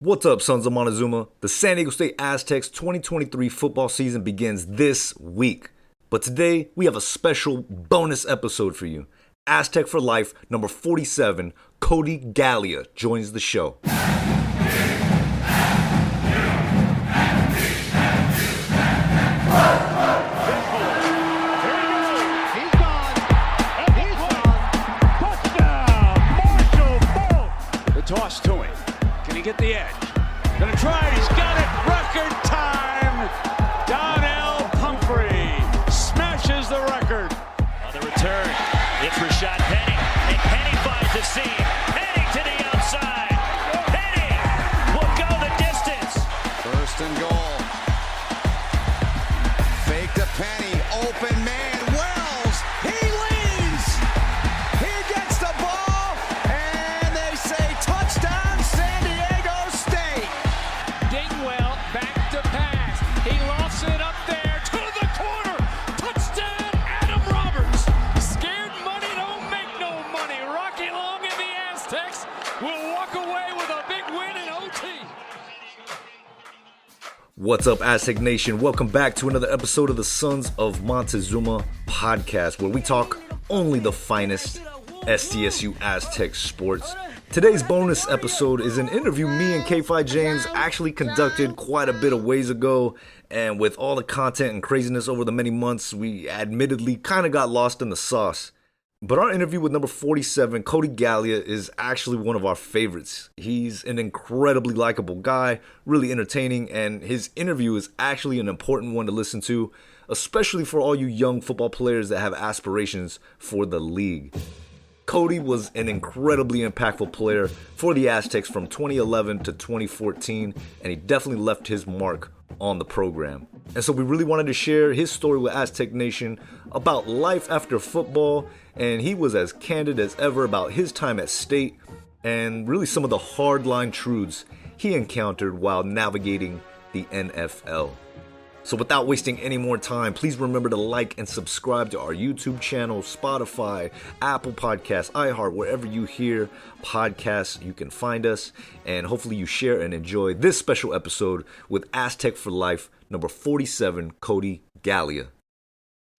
What's up, sons of Montezuma? The San Diego State Aztecs 2023 football season begins this week. But today, we have a special bonus episode for you. Aztec for Life, number 47, Cody Galea joins the show. Toss to him. Can he get the edge? Gonna try it. He's got it. Record time. Donnell Pumphrey smashes the record. On the return, it's Rashad Penny. And Penny finds a seam. Penny to the outside. Penny will go the distance. First and goal. Fake to Penny. Open man. Wells. He leans. He gets the ball. And they say touchdown San Diego State. Dingwell back to pass. He lofts it up there to the corner. Touchdown Adam Roberts. Scared money don't make no money. Rocky Long and the Aztecs will walk away with a big win in OT. What's up, Aztec Nation? Welcome back to another episode of the Sons of Montezuma podcast, where we talk only the finest SDSU Aztec sports. Today's bonus episode is an interview me and K-Fi James actually conducted quite a bit of ways ago, and with all the content and craziness over the many months, we admittedly kind of got lost in the sauce. But our interview with number 47, Cody Galea, is actually one of our favorites. He's an incredibly likable guy, really entertaining, and his interview is actually an important one to listen to, especially for all you young football players that have aspirations for the league. Cody was an incredibly impactful player for the Aztecs from 2011 to 2014, and he definitely left his mark on the program. And so we really wanted to share his story with Aztec Nation about life after football, and he was as candid as ever about his time at State and really some of the hardline truths he encountered while navigating the NFL. So without wasting any more time, please remember to like and subscribe to our YouTube channel, Spotify, Apple Podcasts, iHeart, wherever you hear podcasts, you can find us. And hopefully you share and enjoy this special episode with Aztec for Life, number 47, Cody Galea.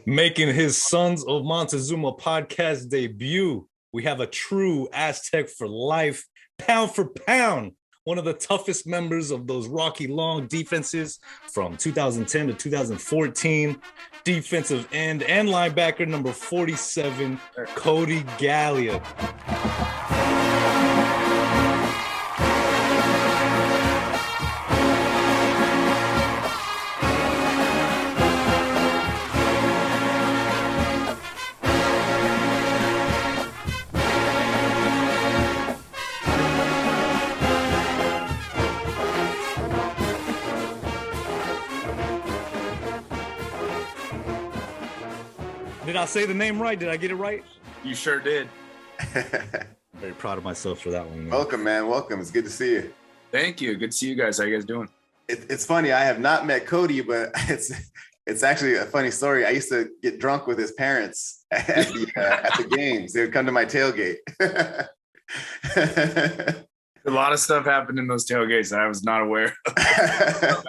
Making his Sons of Montezuma podcast debut, we have a true Aztec for Life, pound for pound. One of the toughest members of those Rocky Long defenses from 2010 to 2014. Defensive end and linebacker number 47, Cody Galea. Did I say the name right? Did I get it right? You sure did. Very proud of myself for that one, man. Welcome, man. Welcome. It's good to see you. Thank you. Good to see you guys. How you guys doing? It's funny. I have not met Cody, but it's actually a funny story. I used to get drunk with his parents at the games. They would come to my tailgate. A lot of stuff happened in those tailgates that I was not aware of.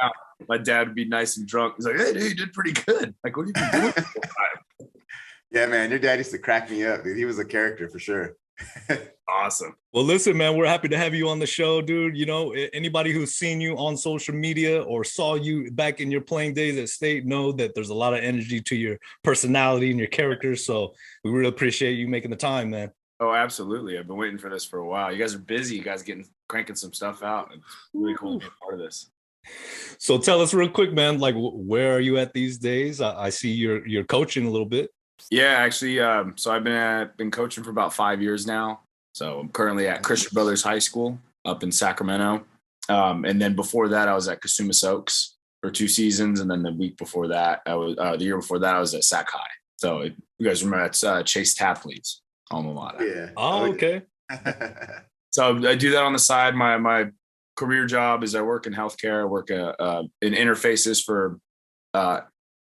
My dad would be nice and drunk. He's like, "Hey, dude, you did pretty good. Like, what have you been doing?" Yeah, man. Your dad used to crack me up, dude. He was a character for sure. Awesome. Well, listen, man, we're happy to have you on the show, dude. You know, anybody who's seen you on social media or saw you back in your playing days at State know that there's a lot of energy to your personality and your character. So we really appreciate you making the time, man. Oh, absolutely. I've been waiting for this for a while. You guys are busy. You guys cranking some stuff out. It's really cool to be a part of this. So tell us real quick, man, like where are you at these days? I see you're coaching a little bit. Yeah, actually, so I've been coaching for about 5 years now. So I'm currently at Christian Brothers High School up in Sacramento. And then before that, I was at Casumas Oaks for 2 seasons. And then the year before that, I was at Sac High. So you guys remember that's Chase Tapley's alma mater. Yeah. Oh, okay. So I do that on the side. My career job is I work in healthcare. I work in interfaces for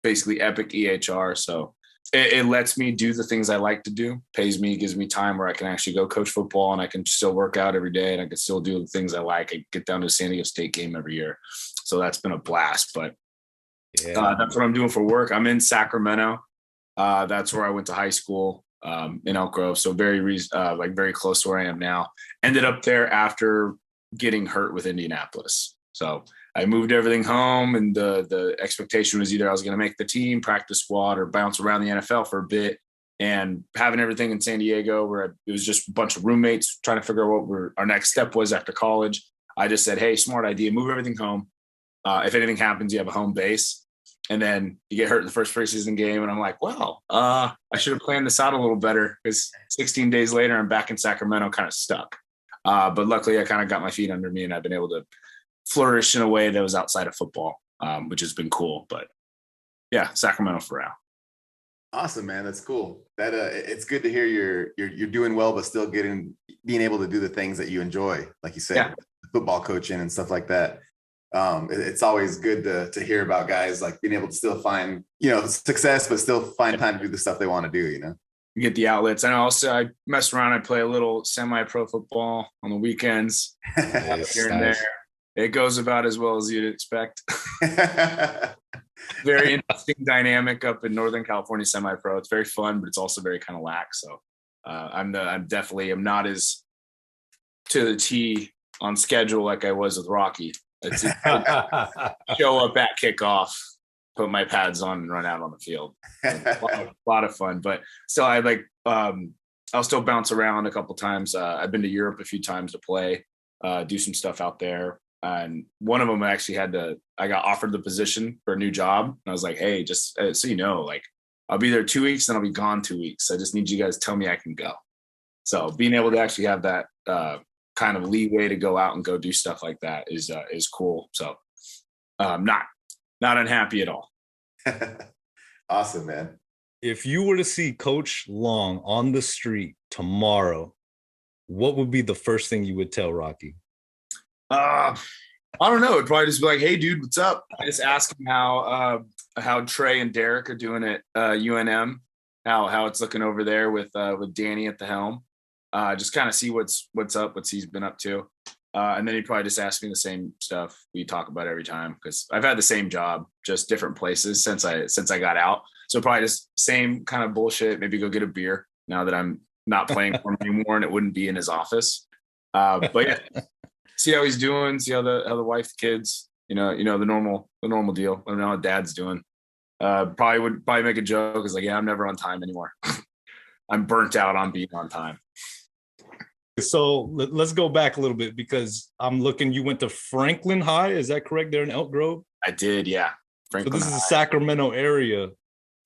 basically Epic EHR. So it lets me do the things I like to do, pays me, gives me time where I can actually go coach football and I can still work out every day and I can still do the things I like. I get down to a San Diego State game every year. So that's been a blast, but that's what I'm doing for work. I'm in Sacramento. That's where I went to high school, in Elk Grove. So very close to where I am now. Ended up there after getting hurt with Indianapolis. So I moved everything home, and the expectation was either I was going to make the team, practice squad, or bounce around the NFL for a bit. And having everything in San Diego, where it was just a bunch of roommates trying to figure out what our next step was after college, I just said, hey, smart idea, move everything home. If anything happens, you have a home base. And then you get hurt in the first preseason game. And I'm like, well, I should have planned this out a little better, because 16 days later, I'm back in Sacramento, kind of stuck. But luckily, I kind of got my feet under me, and I've been able to flourish in a way that was outside of football, which has been cool. But yeah, Sacramento for now. Awesome, man. That's cool. That it's good to hear you're doing well, but still being able to do the things that you enjoy, like you said, football coaching and stuff like that. It's always good to hear about guys like being able to still find, success, but still find time to do the stuff they want to do, You get the outlets. And also I mess around. I play a little semi-pro football on the weekends. Here and there. It goes about as well as you'd expect. Very interesting dynamic up in Northern California semi-pro. It's very fun, but it's also very kind of lax. So I'm not as to the T on schedule like I was with Rocky. It's show up at kickoff, put my pads on, and run out on the field. A lot of fun, but still, I'll still bounce around a couple times. I've been to Europe a few times to play, do some stuff out there. And one of them I got offered the position for a new job. And I was like, hey, just so I'll be there 2 weeks, then I'll be gone 2 weeks. I just need you guys to tell me I can go. So being able to actually have that kind of leeway to go out and go do stuff like that is cool. So not unhappy at all. Awesome, man. If you were to see Coach Long on the street tomorrow, what would be the first thing you would tell Rocky? I don't know. It'd probably just be like, hey, dude, what's up? I just ask him how Trey and Derek are doing at UNM, how it's looking over there with Danny at the helm. Just kind of see what's up, what he's been up to. And then he'd probably just ask me the same stuff we talk about every time, because I've had the same job, just different places since I got out. So probably just same kind of bullshit, maybe go get a beer now that I'm not playing for him anymore and it wouldn't be in his office. But yeah, see how he's doing, see how the wife, the kids, the normal deal. I don't know how dad's doing. Probably make a joke. It's like, yeah, I'm never on time anymore. I'm burnt out on being on time. So let's go back a little bit, because I'm looking, you went to Franklin High. Is that correct? There in Elk Grove? I did, yeah. Franklin so this High. is the Sacramento area.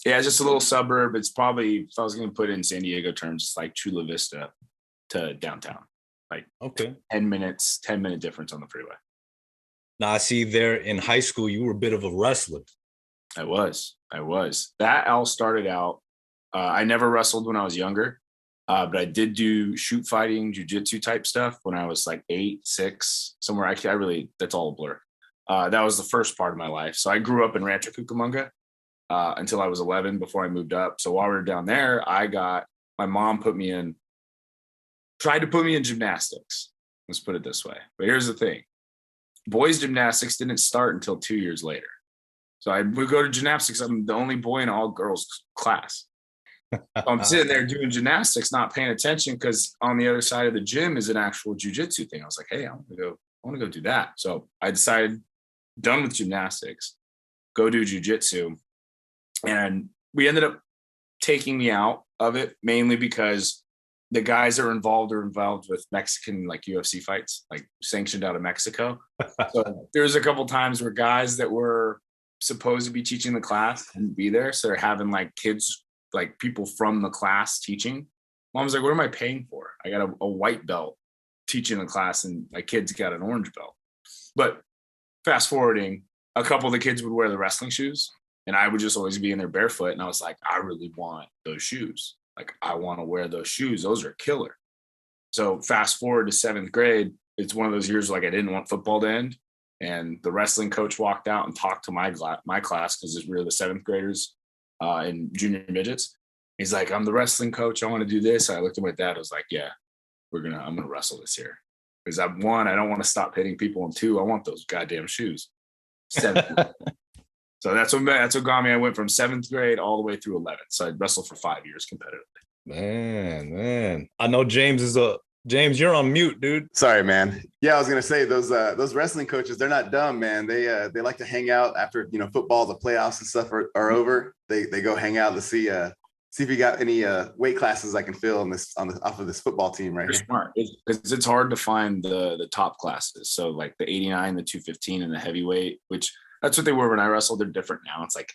Yeah, it's just a little suburb. It's probably, if I was going to put it in San Diego terms, it's like Chula Vista to downtown. Like 10 minute difference on the freeway. Now I see there in high school, you were a bit of a wrestler. I was. That all started out. I never wrestled when I was younger, but I did do shoot fighting, jiu-jitsu type stuff when I was like 8, 6, somewhere. That's all a blur. That was the first part of my life. So I grew up in Rancho Cucamonga until I was 11 before I moved up. So while we were down there, my mom tried to put me in gymnastics. Let's put it this way. But here's the thing. Boys gymnastics didn't start until 2 years later. So I would go to gymnastics. I'm the only boy in all girls class. So I'm sitting there doing gymnastics, not paying attention, because on the other side of the gym is an actual jiu-jitsu thing. I was like, hey, I want to go do that. So I decided, done with gymnastics, go do jiu-jitsu. And we ended up taking me out of it, mainly because the guys that are involved with Mexican, like UFC fights, like sanctioned out of Mexico. So there's a couple times where guys that were supposed to be teaching the class couldn't be there. So they're having like kids, like people from the class teaching. Mom's like, what am I paying for? I got a white belt teaching the class, and my kids got an orange belt. But fast forwarding, a couple of the kids would wear the wrestling shoes, and I would just always be in there barefoot. And I was like, I really want those shoes. Like, I want to wear those shoes. Those are killer. So fast forward to 7th grade, it's one of those years like I didn't want football to end. And the wrestling coach walked out and talked to my class, because we were the 7th graders. in junior midgets. He's like, I'm the wrestling coach. I want to do this. I looked at my dad. I was like, yeah, I'm going to wrestle this year. Because I don't want to stop hitting people. And 2, I want those goddamn shoes. 7th. So that's what got me. I went from 7th grade all the way through 11th. So I wrestled for 5 years competitively. Man. I know James, you're on mute, dude. Sorry, man. Yeah, I was gonna say those wrestling coaches, they're not dumb, man. They like to hang out after football, the playoffs and stuff are over. They go hang out to see if you got any weight classes I can fill off of this football team right They're here. smart. Because it's hard to find the top classes. So like the 89, the 215, and the heavyweight, which that's what they were when I wrestled. They're different now. It's like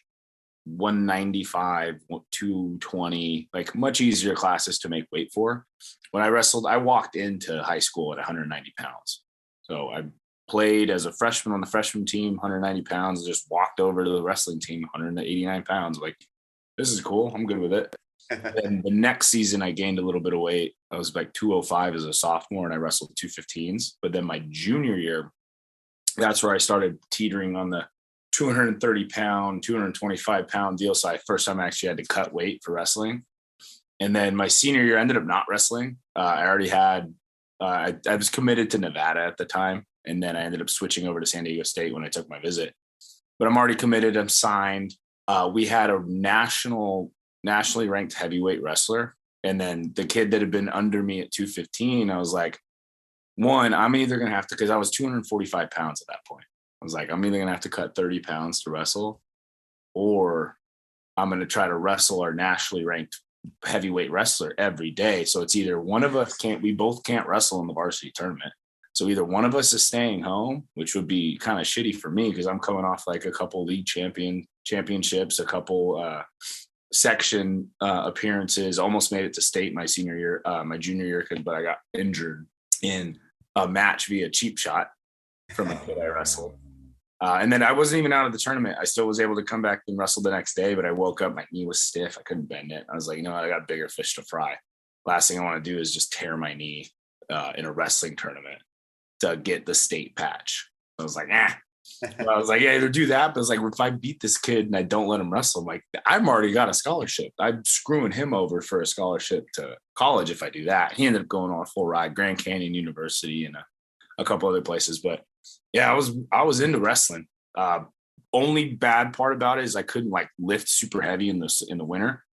195, 220, like much easier classes to make weight for. When I wrestled, I walked into high school at 190 pounds. So I played as a freshman on the freshman team, 190 pounds, just walked over to the wrestling team, 189 pounds. Like, this is cool. I'm good with it. And the next season, I gained a little bit of weight. I was like 205 as a sophomore, and I wrestled 215s. But then my junior year, that's where I started teetering on the 230 pound, 225 pound deal. So first time I actually had to cut weight for wrestling. And then my senior year, I ended up not wrestling. I already had, I was committed to Nevada at the time. And then I ended up switching over to San Diego State when I took my visit. But I'm already committed. I'm signed. We had a nationally ranked heavyweight wrestler. And then the kid that had been under me at 215, I was like, one, I'm either going to have to, because I was 245 pounds at that point. I was like, I'm either going to have to cut 30 pounds to wrestle, or I'm going to try to wrestle our nationally ranked heavyweight wrestler every day. So it's either one of us we both can't wrestle in the varsity tournament. So either one of us is staying home, which would be kind of shitty for me because I'm coming off like a couple league championships, a couple section appearances, almost made it to state my junior year, but I got injured in a match via cheap shot from a kid I wrestled. And then I wasn't even out of the tournament. I still was able to come back and wrestle the next day, but I woke up, my knee was stiff. I couldn't bend it. I was like, you know what? I got bigger fish to fry. Last thing I want to do is just tear my knee in a wrestling tournament to get the state patch. I was like, So I was like, yeah, either do that. But it's like, if I beat this kid and I don't let him wrestle, I'm like, I've already got a scholarship. I'm screwing him over for a scholarship to college if I do that. He ended up going on a full ride, Grand Canyon University and a couple other places. But yeah, I was into wrestling. Only bad part about it is I couldn't like lift super heavy in the winter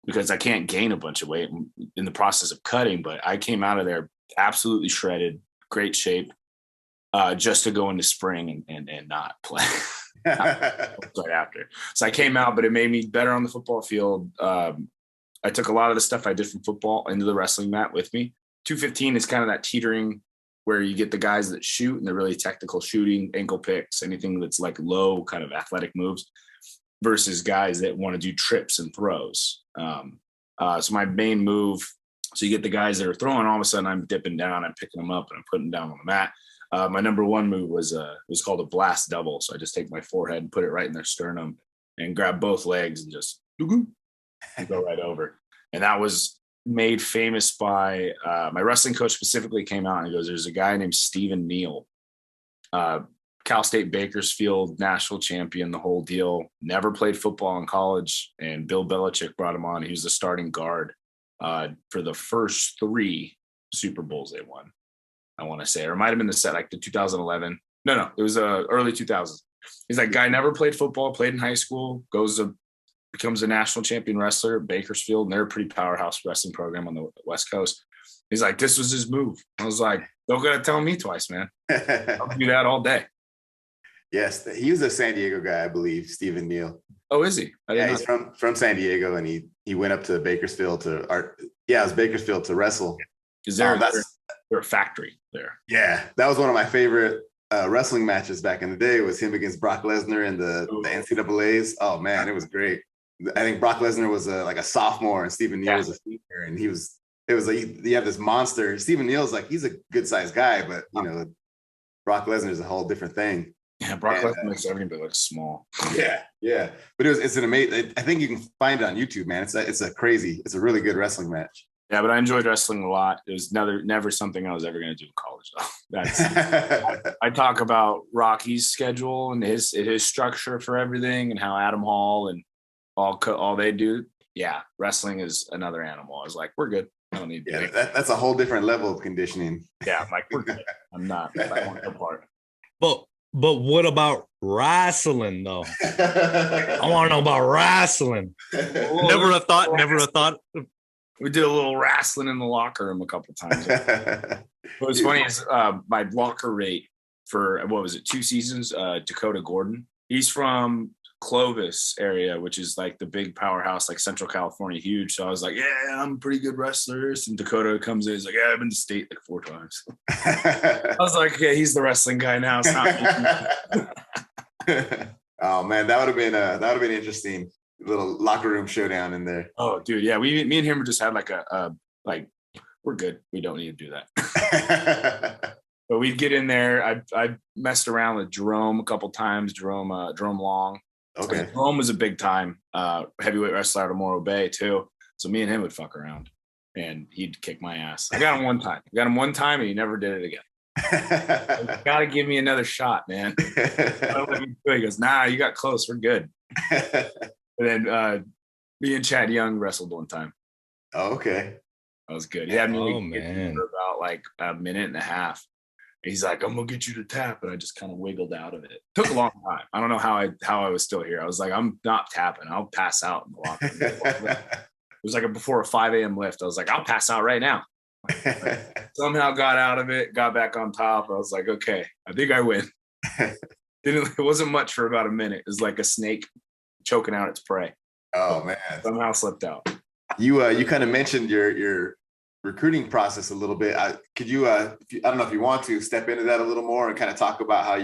because I can't gain a bunch of weight in the process of cutting. But I came out of there absolutely shredded, great shape, just to go into spring and not play right after. So I came out, but it made me better on the football field. I took a lot of the stuff I did from football into the wrestling mat with me. 215 is kind of that teetering where you get the guys that shoot and they're really technical shooting, ankle picks, anything that's like low kind of athletic moves versus guys that want to do trips and throws. So my main move, so you get the guys that are throwing, all of a sudden I'm dipping down, I'm picking them up and I'm putting them down on the mat. My number one move was called a blast double. So I just take my forehead and put it right in their sternum and grab both legs and just go right over. And that was made famous by my wrestling coach specifically came out and he goes, there's a guy named Stephen Neal, Cal State Bakersfield national champion, the whole deal, never played football in college. And Bill Belichick brought him on. He was the starting guard for the first 3 Super Bowls they won, I want to say, or it might've been the 2011. No, it was early 2000s. He's like, guy never played football, played in high school, becomes a national champion wrestler at Bakersfield, and they're a pretty powerhouse wrestling program on the West Coast. He's like, this was his move. I was like, don't gotta tell me twice, man. I'll do that all day. Yes, he was a San Diego guy, I believe, Stephen Neal. Oh, is he? Yeah, he's from San Diego, and he went up to Bakersfield it was Bakersfield to wrestle. Is there a factory there? Yeah, that was one of my favorite wrestling matches back in the day. Was him against Brock Lesnar in the NCAAs. Oh man, it was great. I think Brock Lesnar was like a sophomore and Stephen Neal was a senior, and it was like you have this monster. Stephen Neal's like, he's a good sized guy, but Brock Lesnar is a whole different thing. Yeah, Brock Lesnar makes everybody look small. Yeah. But it's an amazing. I think you can find it on YouTube, man. It's a really good wrestling match. Yeah, but I enjoyed wrestling a lot. It was never something I was ever going to do in college, though. I talk about Rocky's schedule and his structure for everything, and how Adam Hall and all they do. Yeah, wrestling is another animal. I was like, we're good. I don't need to do it. That's a whole different level of conditioning. Yeah, I'm like, we're good. I'm not. I want no part. But what about wrestling though? I want to know about wrestling. Never a thought. We did a little wrestling in the locker room a couple times. What's funny is my locker rate for, what was it, 2 seasons, Dakota Gordon. He's from Clovis area, which is like the big powerhouse, like Central California, huge. So I was like, yeah, I'm a pretty good wrestler. And Dakota comes in, he's like, yeah, I've been to state like 4 times. I was like, yeah, he's the wrestling guy now. It's not me. Oh man, that would have been interesting. Little locker room showdown in there. Oh, dude, yeah. Me and him just had like like, we're good. We don't need to do that. But we'd get in there. I messed around with Jerome a couple times. Jerome Long. Okay. Jerome was a big time heavyweight wrestler out of Morro Bay too. So me and him would fuck around, and he'd kick my ass. I got him one time, and he never did it again. You gotta give me another shot, man. He goes, nah, you got close. We're good. And then me and Chad Young wrestled one time. Oh, okay. That was good. He had me man. for about like a minute and a half. He's like, I'm gonna get you to tap, and I just kind of wiggled out of it. Took a long time. I don't know how I was still here. I was like, I'm not tapping. I'll pass out in the locker room. It was like before a 5 a.m. lift. I was like, I'll pass out right now. Somehow got out of it, got back on top. I was like, okay, I think I win. It wasn't much for about a minute. It was like a snake choking out its prey. Oh man! Somehow slipped out. You kind of mentioned your recruiting process a little bit. Could you I don't know if you want to step into that a little more and kind of talk about how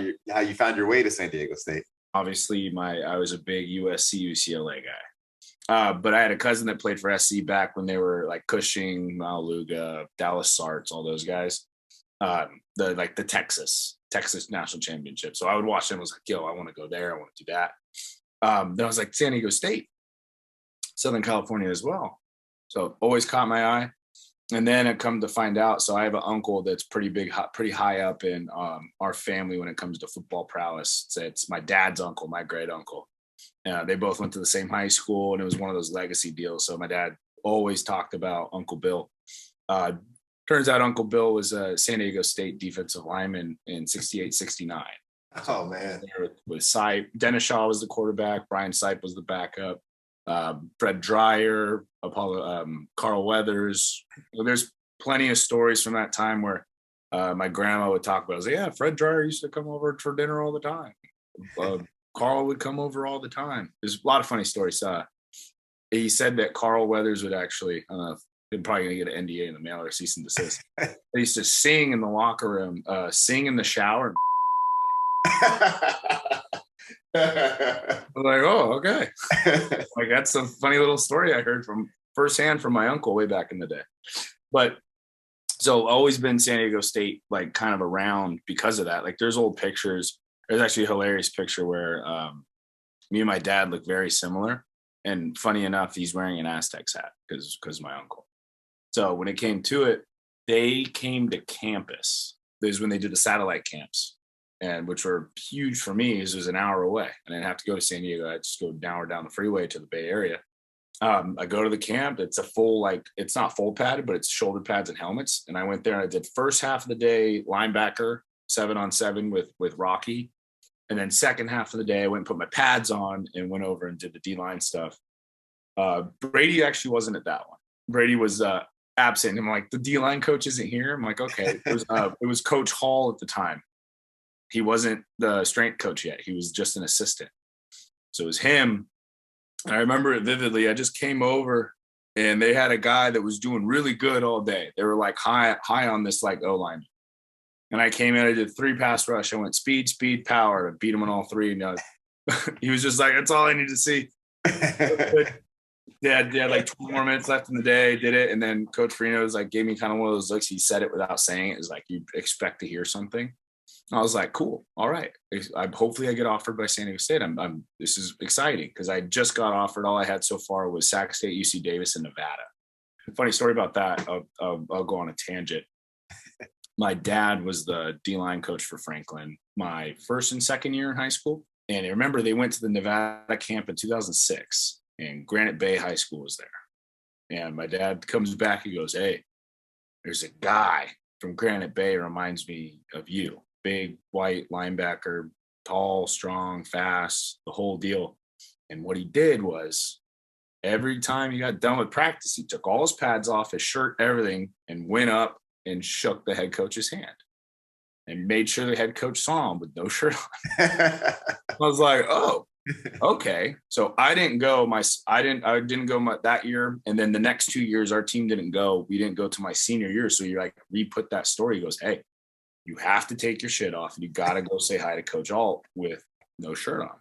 you found your way to San Diego State? Obviously, I was a big USC UCLA guy, but I had a cousin that played for SC back when they were like Cushing, Maluga, Dallas Sarts, all those guys. The Texas national championship. So I would watch them. I was like, yo, I want to go there. I want to do that. Then I was like, San Diego State, Southern California as well. So always caught my eye. And then I come to find out, so I have an uncle that's pretty big, pretty high up in our family when it comes to football prowess. It's my dad's uncle, my great uncle. They both went to the same high school, and it was one of those legacy deals. So my dad always talked about Uncle Bill. Turns out Uncle Bill was a San Diego State defensive lineman in 68, 69. Oh, man. With Sipe. Dennis Shaw was the quarterback. Brian Sipe was the backup. Fred Dreyer, Carl Weathers. There's plenty of stories from that time where my grandma would talk about. I was like, yeah, Fred Dreyer used to come over for dinner all the time. Carl would come over all the time. There's a lot of funny stories. He said that Carl Weathers would actually, they're probably going to get an NDA in the mail or a cease and desist. They used to sing in the locker room, sing in the shower. I was like, oh, okay. Like, that's a funny little story I heard from firsthand from my uncle way back in the day. But so always been San Diego State, like kind of around because of that. Like there's old pictures. There's actually a hilarious picture where me and my dad look very similar. And funny enough, he's wearing an Aztecs hat because my uncle. So when it came to it, they came to campus. This is when they did the satellite camps, and which were huge for me because it was an hour away. And I didn't have to go to San Diego. I just go down the freeway to the Bay Area. I go to the camp. It's a full, it's not full padded, but it's shoulder pads and helmets. And I went there and I did first half of the day linebacker 7-on-7 with Rocky. And then second half of the day, I went and put my pads on and went over and did the D-line stuff. Brady actually wasn't at that one. Brady was absent. I'm like, the D-line coach isn't here. I'm like, okay. It was Coach Hall at the time. He wasn't the strength coach yet. He was just an assistant. So it was him. And I remember it vividly. I just came over and they had a guy that was doing really good all day. They were like high on this like O-line. And I came in, I did 3 pass rush. I went speed, power, and beat him on all 3. And he was just like, that's all I need to see. Yeah, like 20 more minutes left in the day, did it. And then Coach Farino was like, gave me kind of one of those looks. He said it without saying it. It's like, you expect to hear something. And I was like, cool. All right. Hopefully I get offered by San Diego State. This is exciting because I just got offered. All I had so far was Sac State, UC Davis, and Nevada. Funny story about that. I'll go on a tangent. My dad was the D-line coach for Franklin my first and second year in high school. And I remember they went to the Nevada camp in 2006. and Granite Bay High School was there. And my dad comes back, he goes, hey, there's a guy from Granite Bay reminds me of you. Big, white linebacker, tall, strong, fast, the whole deal. And what he did was every time he got done with practice, he took all his pads off, his shirt, everything, and went up and shook the head coach's hand and made sure the head coach saw him with no shirt on. I was like, oh, okay. So I didn't go that year. And then the next 2 years, our team didn't go. We didn't go to my senior year. So you like re-put that story. He goes, hey, you have to take your shit off and you got to go say hi to Coach Alt with no shirt on.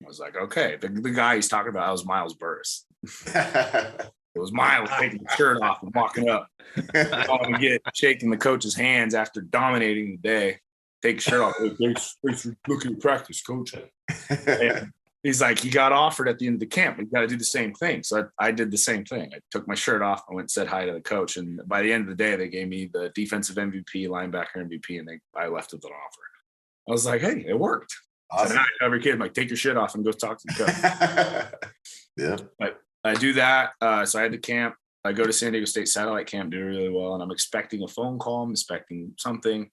I was like, okay. The guy he's talking about, that was Miles Burris. It was Miles taking the shirt off and walking up. Going to get shaking the coach's hands after dominating the day. Take your shirt off. Thanks for looking at practice, coach. And he's like, he got offered at the end of the camp. You got to do the same thing. So I did the same thing. I took my shirt off. I went and said hi to the coach. And by the end of the day, they gave me the defensive MVP, linebacker MVP, and I left with an offer. I was like, hey, it worked. Awesome. So now every kid, I'm like, take your shit off and go talk to the coach. Yeah. But I do that. So I had the camp. I go to San Diego State Satellite Camp, do really well. And I'm expecting a phone call. I'm expecting something.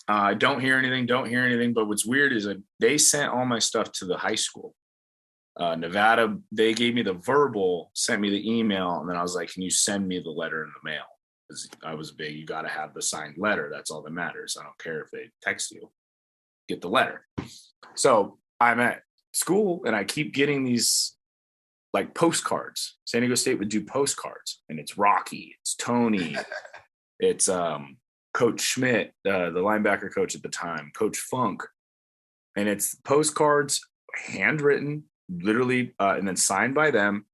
I don't hear anything. But what's weird is they sent all my stuff to the high school. Nevada, they gave me the verbal, sent me the email. And then I was like, can you send me the letter in the mail? Because I was big. You got to have the signed letter. That's all that matters. I don't care if they text you. Get the letter. So I'm at school and I keep getting these like postcards. San Diego State would do postcards, and it's Rocky, it's Tony, it's Coach Schmidt, the linebacker coach at the time, Coach Funk, and it's postcards handwritten, literally, and then signed by them.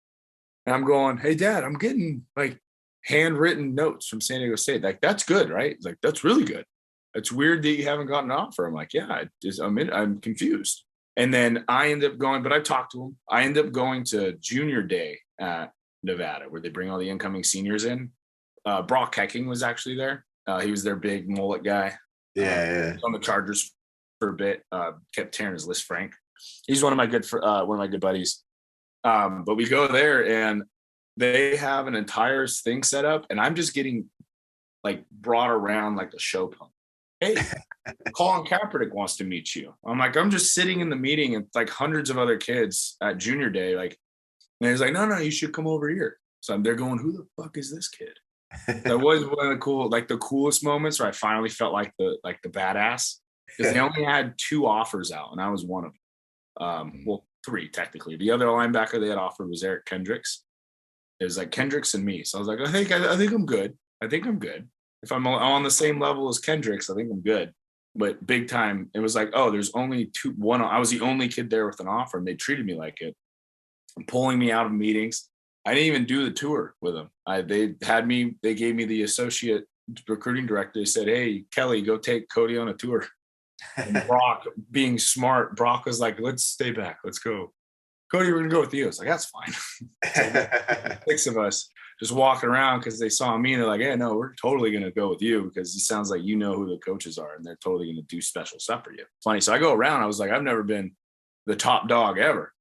And I'm going, hey, Dad, I'm getting like handwritten notes from San Diego State. Like, that's good, right? It's like, that's really good. It's weird that you haven't gotten an offer. I'm like, yeah, I'm confused. And then I end up going, but I've talked to him. I end up going to junior day at Nevada, where they bring all the incoming seniors in. Brock Hecking was actually there. He was their big mullet guy. Yeah. On the Chargers for a bit. Kept tearing his list, Frank. He's one of my good buddies. But we go there and they have an entire thing set up, and I'm just getting like brought around like a show pump. Hey, Colin Kaepernick wants to meet you. I'm like, I'm just sitting in the meeting and like hundreds of other kids at junior day. Like, and he's like, no, you should come over here. So I'm there going, who the fuck is this kid? That was one of the coolest moments where I finally felt like the badass, because they only had 2 offers out and I was one of them. Well, 3 technically. The other linebacker they had offered was Eric Kendricks. It was like Kendricks and me. So I was like, I think I'm good. If I'm on the same level as Kendricks, I think I'm good. But big time, it was like, oh, there's only 1. I was the only kid there with an offer, and they treated me like it, pulling me out of meetings. I didn't even do the tour with them. They gave me the associate recruiting director. They said, hey, Kelly, go take Cody on a tour. And Brock, being smart, Brock was like, let's stay back. Let's go. Cody, we're going to go with you. I was like, that's fine. So 6 of us just walking around because they saw me and they're like, hey, no, we're totally going to go with you because it sounds like you know who the coaches are and they're totally going to do special stuff for you. Funny. So I go around. I was like, I've never been the top dog ever.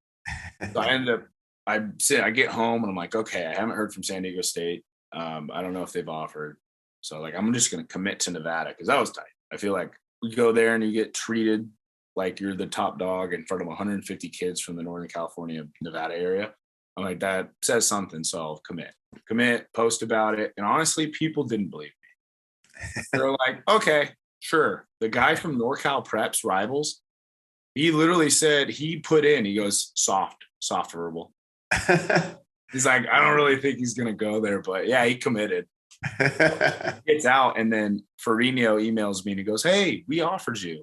So I get home and I'm like, okay, I haven't heard from San Diego State. I don't know if they've offered. So like, I'm just going to commit to Nevada because that was tight. I feel like you go there and you get treated like you're the top dog in front of 150 kids from the Northern California, Nevada area. I'm like, that says something. So I'll commit, post about it. And honestly, people didn't believe me. They're like, okay, sure. The guy from NorCal Preps Rivals, he literally said he goes, soft verbal. He's like, I don't really think he's going to go there, but yeah, he committed. Gets out. And then Farino emails me and he goes, hey, we offered you.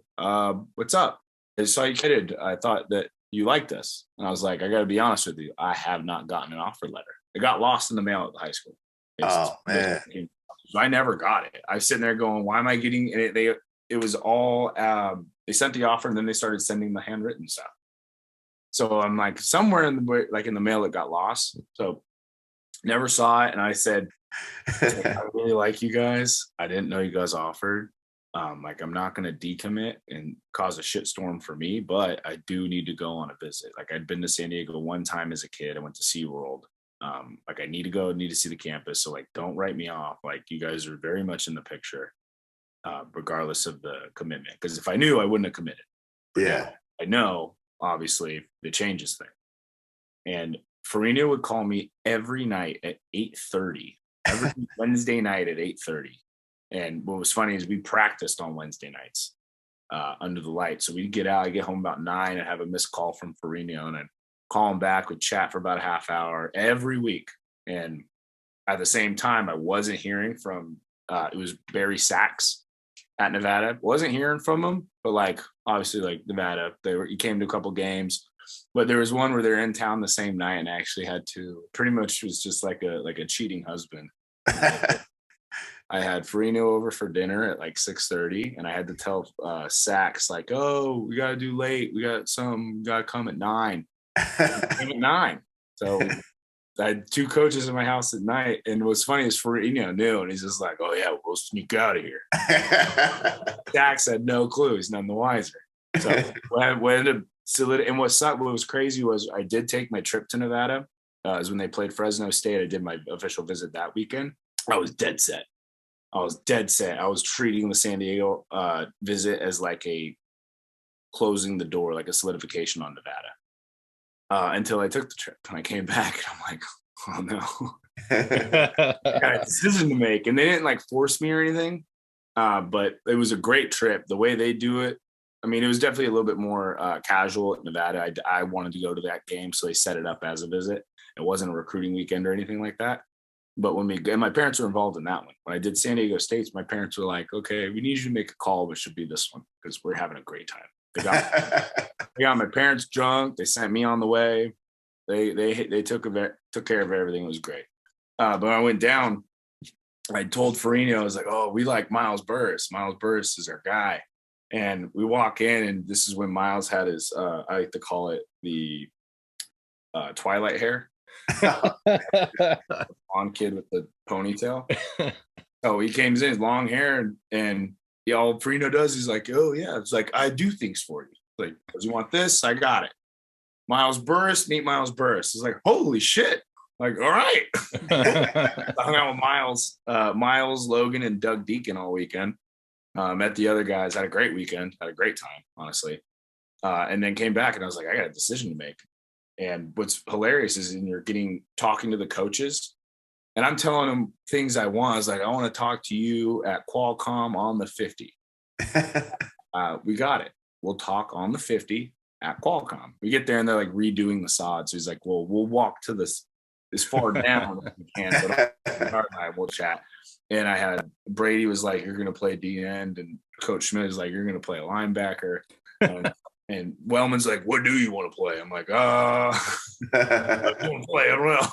What's up? I saw you committed. I thought that you liked us. And I was like, I got to be honest with you. I have not gotten an offer letter. It got lost in the mail at the high school. Man. So I never got it. I was sitting there going, why am I getting it? It was all, they sent the offer and then they started sending the handwritten stuff. So I'm like, somewhere in the mail, it got lost. So never saw it. And I said, I really like you guys. I didn't know you guys offered. Like, I'm not going to decommit and cause a shitstorm for me, but I do need to go on a visit. Like, I'd been to San Diego one time as a kid. I went to SeaWorld. Like, I need to see the campus. So, like, don't write me off. Like, you guys are very much in the picture, regardless of the commitment. Because if I knew, I wouldn't have committed. Yeah. I know, obviously, it changes things. And Farina would call me every night at 8:30, every Wednesday night at 8:30. And what was funny is we practiced on Wednesday nights under the light. So we'd get out, I'd get home about 9 and have a missed call from Farina, and I'd call him back, we'd chat for about a half hour every week. And at the same time, I wasn't hearing from, it was Barry Sachs at Nevada. Wasn't hearing from him, but like, obviously like Nevada, he came to a couple games, but there was one where they're in town the same night and I actually had to, pretty much was just like a cheating husband. I had Farina over for dinner at like 6:30, and I had to tell Sachs like, "Oh, we gotta do late. We got to come at 9." Came at 9. So I had 2 coaches in my house at night, and what's funny is Farina knew, and he's just like, "Oh yeah, we'll sneak out of here." Sachs had no clue. He's none the wiser. So what ended up and what was crazy was I did take my trip to Nevada. Is when they played Fresno State. I did my official visit that weekend. I was dead set. I was treating the San Diego visit as like a closing the door, like a solidification on Nevada. Until I took the trip and I came back and I'm like, oh no, I got a decision to make. And they didn't like force me or anything, but it was a great trip. The way they do it, I mean, it was definitely a little bit more casual at Nevada. I wanted to go to that game, so they set it up as a visit. It wasn't a recruiting weekend or anything like that. But and my parents were involved in that one. When I did San Diego State's, my parents were like, okay, we need you to make a call, but it should be this one because we're having a great time. They got my parents drunk. They sent me on the way. They took care of everything. It was great. But when I went down, I told Farina, I was like, oh, we like Miles Burris. Miles Burris is our guy. And we walk in, and this is when Miles had his, I like to call it the Twilight hair. On kid with the ponytail. So he came in his long hair, and all Farina does is like, oh yeah, it's like I do things for you. Like, you want this? I got it. Miles Burris, meet Miles Burris. It's like, holy shit. Like, all right. I hung out with Miles, Logan, and Doug Deacon all weekend. Met the other guys, had a great weekend, had a great time, honestly. And then came back and I was like, I got a decision to make. And what's hilarious is you're talking to the coaches, and I'm telling them things I want. I was like, I want to talk to you at Qualcomm on the 50. We got it. We'll talk on the 50 at Qualcomm. We get there and they're like redoing the sod. So he's like, well, we'll walk to this far down if we can, but we'll chat. And I had Brady was like, you're going to play D end, and Coach Schmidt is like, you're going to play a linebacker. And Wellman's like, what do you want to play? I'm like, I want to play. I don't know.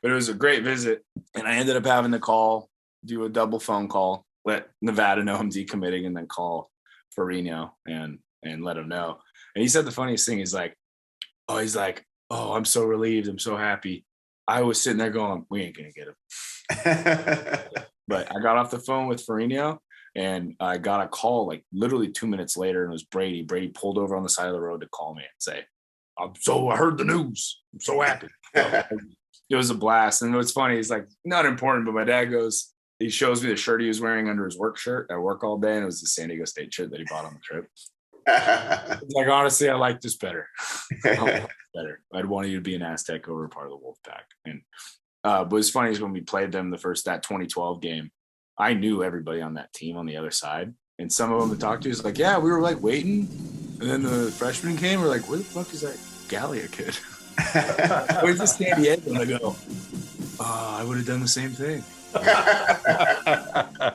But it was a great visit. And I ended up having to do a double phone call, let Nevada know I'm decommitting, and then call Farina and let him know. And he said the funniest thing. He's like, oh, I'm so relieved. I'm so happy. I was sitting there going, we ain't going to get him. But I got off the phone with Farina, and I got a call like literally 2 minutes later, and it was Brady. Brady pulled over on the side of the road to call me and say, I heard the news. I'm so happy. It was a blast. And what's funny is like, not important, but my dad goes, he shows me the shirt he was wearing under his work shirt at work all day. And it was the San Diego State shirt that he bought on the trip. Like, honestly, I like this better. Better. I'd want you to be an Aztec over part of the Wolfpack. And but what's funny is when we played them that 2012 game, I knew everybody on that team on the other side. And some of them to talk to is like, yeah, we were like waiting. And then the freshman came. We're like, where the fuck is that Galea kid? Where's the San Diego? And I go, I would have done the same thing. I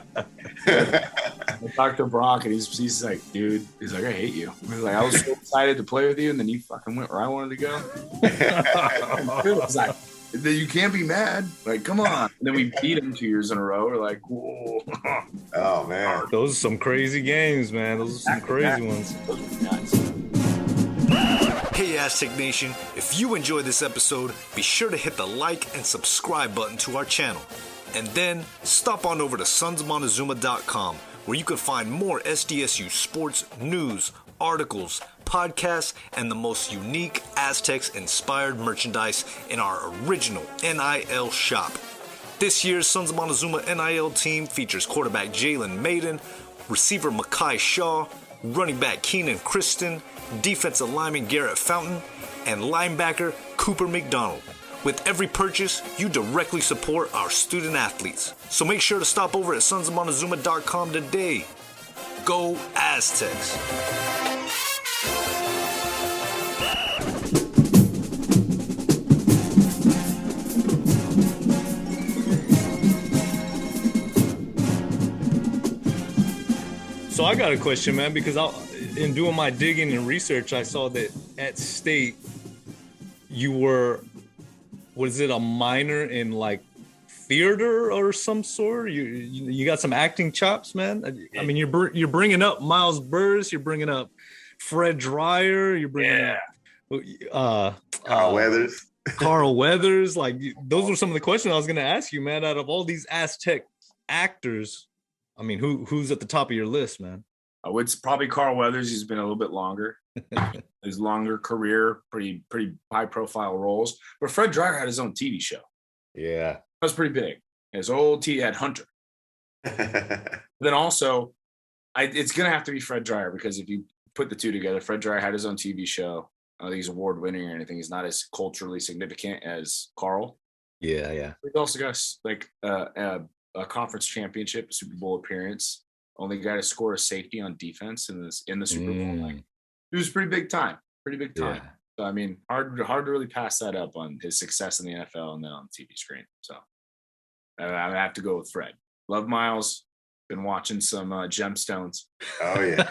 talked to Brock, and he's like, dude, he's like, I hate you. He's like, I was so excited to play with you, and then you fucking went where I wanted to go. I was like, you can't be mad. Like, come on. And then we beat him 2 years in a row. We're like, whoa. Oh, man. Those are some crazy games, man. Those are some crazy ones. Those were nuts. Hey Aztec Nation, if you enjoyed this episode, be sure to hit the like and subscribe button to our channel. And then stop on over to sonsmontezuma.com, where you can find more SDSU sports news, articles, podcasts, and the most unique Aztecs-inspired merchandise in our original NIL shop. This year's Sons of Montezuma NIL team features quarterback Jalen Maiden, receiver Mekhi Shaw, running back Keenan Kristen, defensive lineman Garrett Fountain, and linebacker Cooper McDonald. With every purchase, you directly support our student athletes. So make sure to stop over at sonsofmontezuma.com today. Go Aztecs! So I got a question, man, because in doing my digging and research, I saw that at State, you were, was it a minor in like theater or some sort? You got some acting chops, man. I mean, you're bringing up Miles Burris, you're bringing up Fred Dreyer, you're bringing up Carl Weathers. Carl Weathers. Like, those were some of the questions I was going to ask you, man. Out of all these Aztec actors, I mean, who's at the top of your list, man? It's probably Carl Weathers. He's been a little bit longer. His longer career, pretty high profile roles. But Fred Dreyer had his own TV show. Yeah. That was pretty big. His old T had Hunter. Then also, it's going to have to be Fred Dreyer, because if you put the two together, Fred Dreyer had his own TV show. I don't think he's award winning or anything. He's not as culturally significant as Carl. Yeah. He's also got like a conference championship, a Super Bowl appearance. Only guy to score a safety on defense in the Super Bowl. Like, it was pretty big time. Yeah. So I mean, hard to really pass that up on his success in the NFL and then on the TV screen. So I have to go with Fred. Love Miles. Been watching some Gemstones. Oh yeah.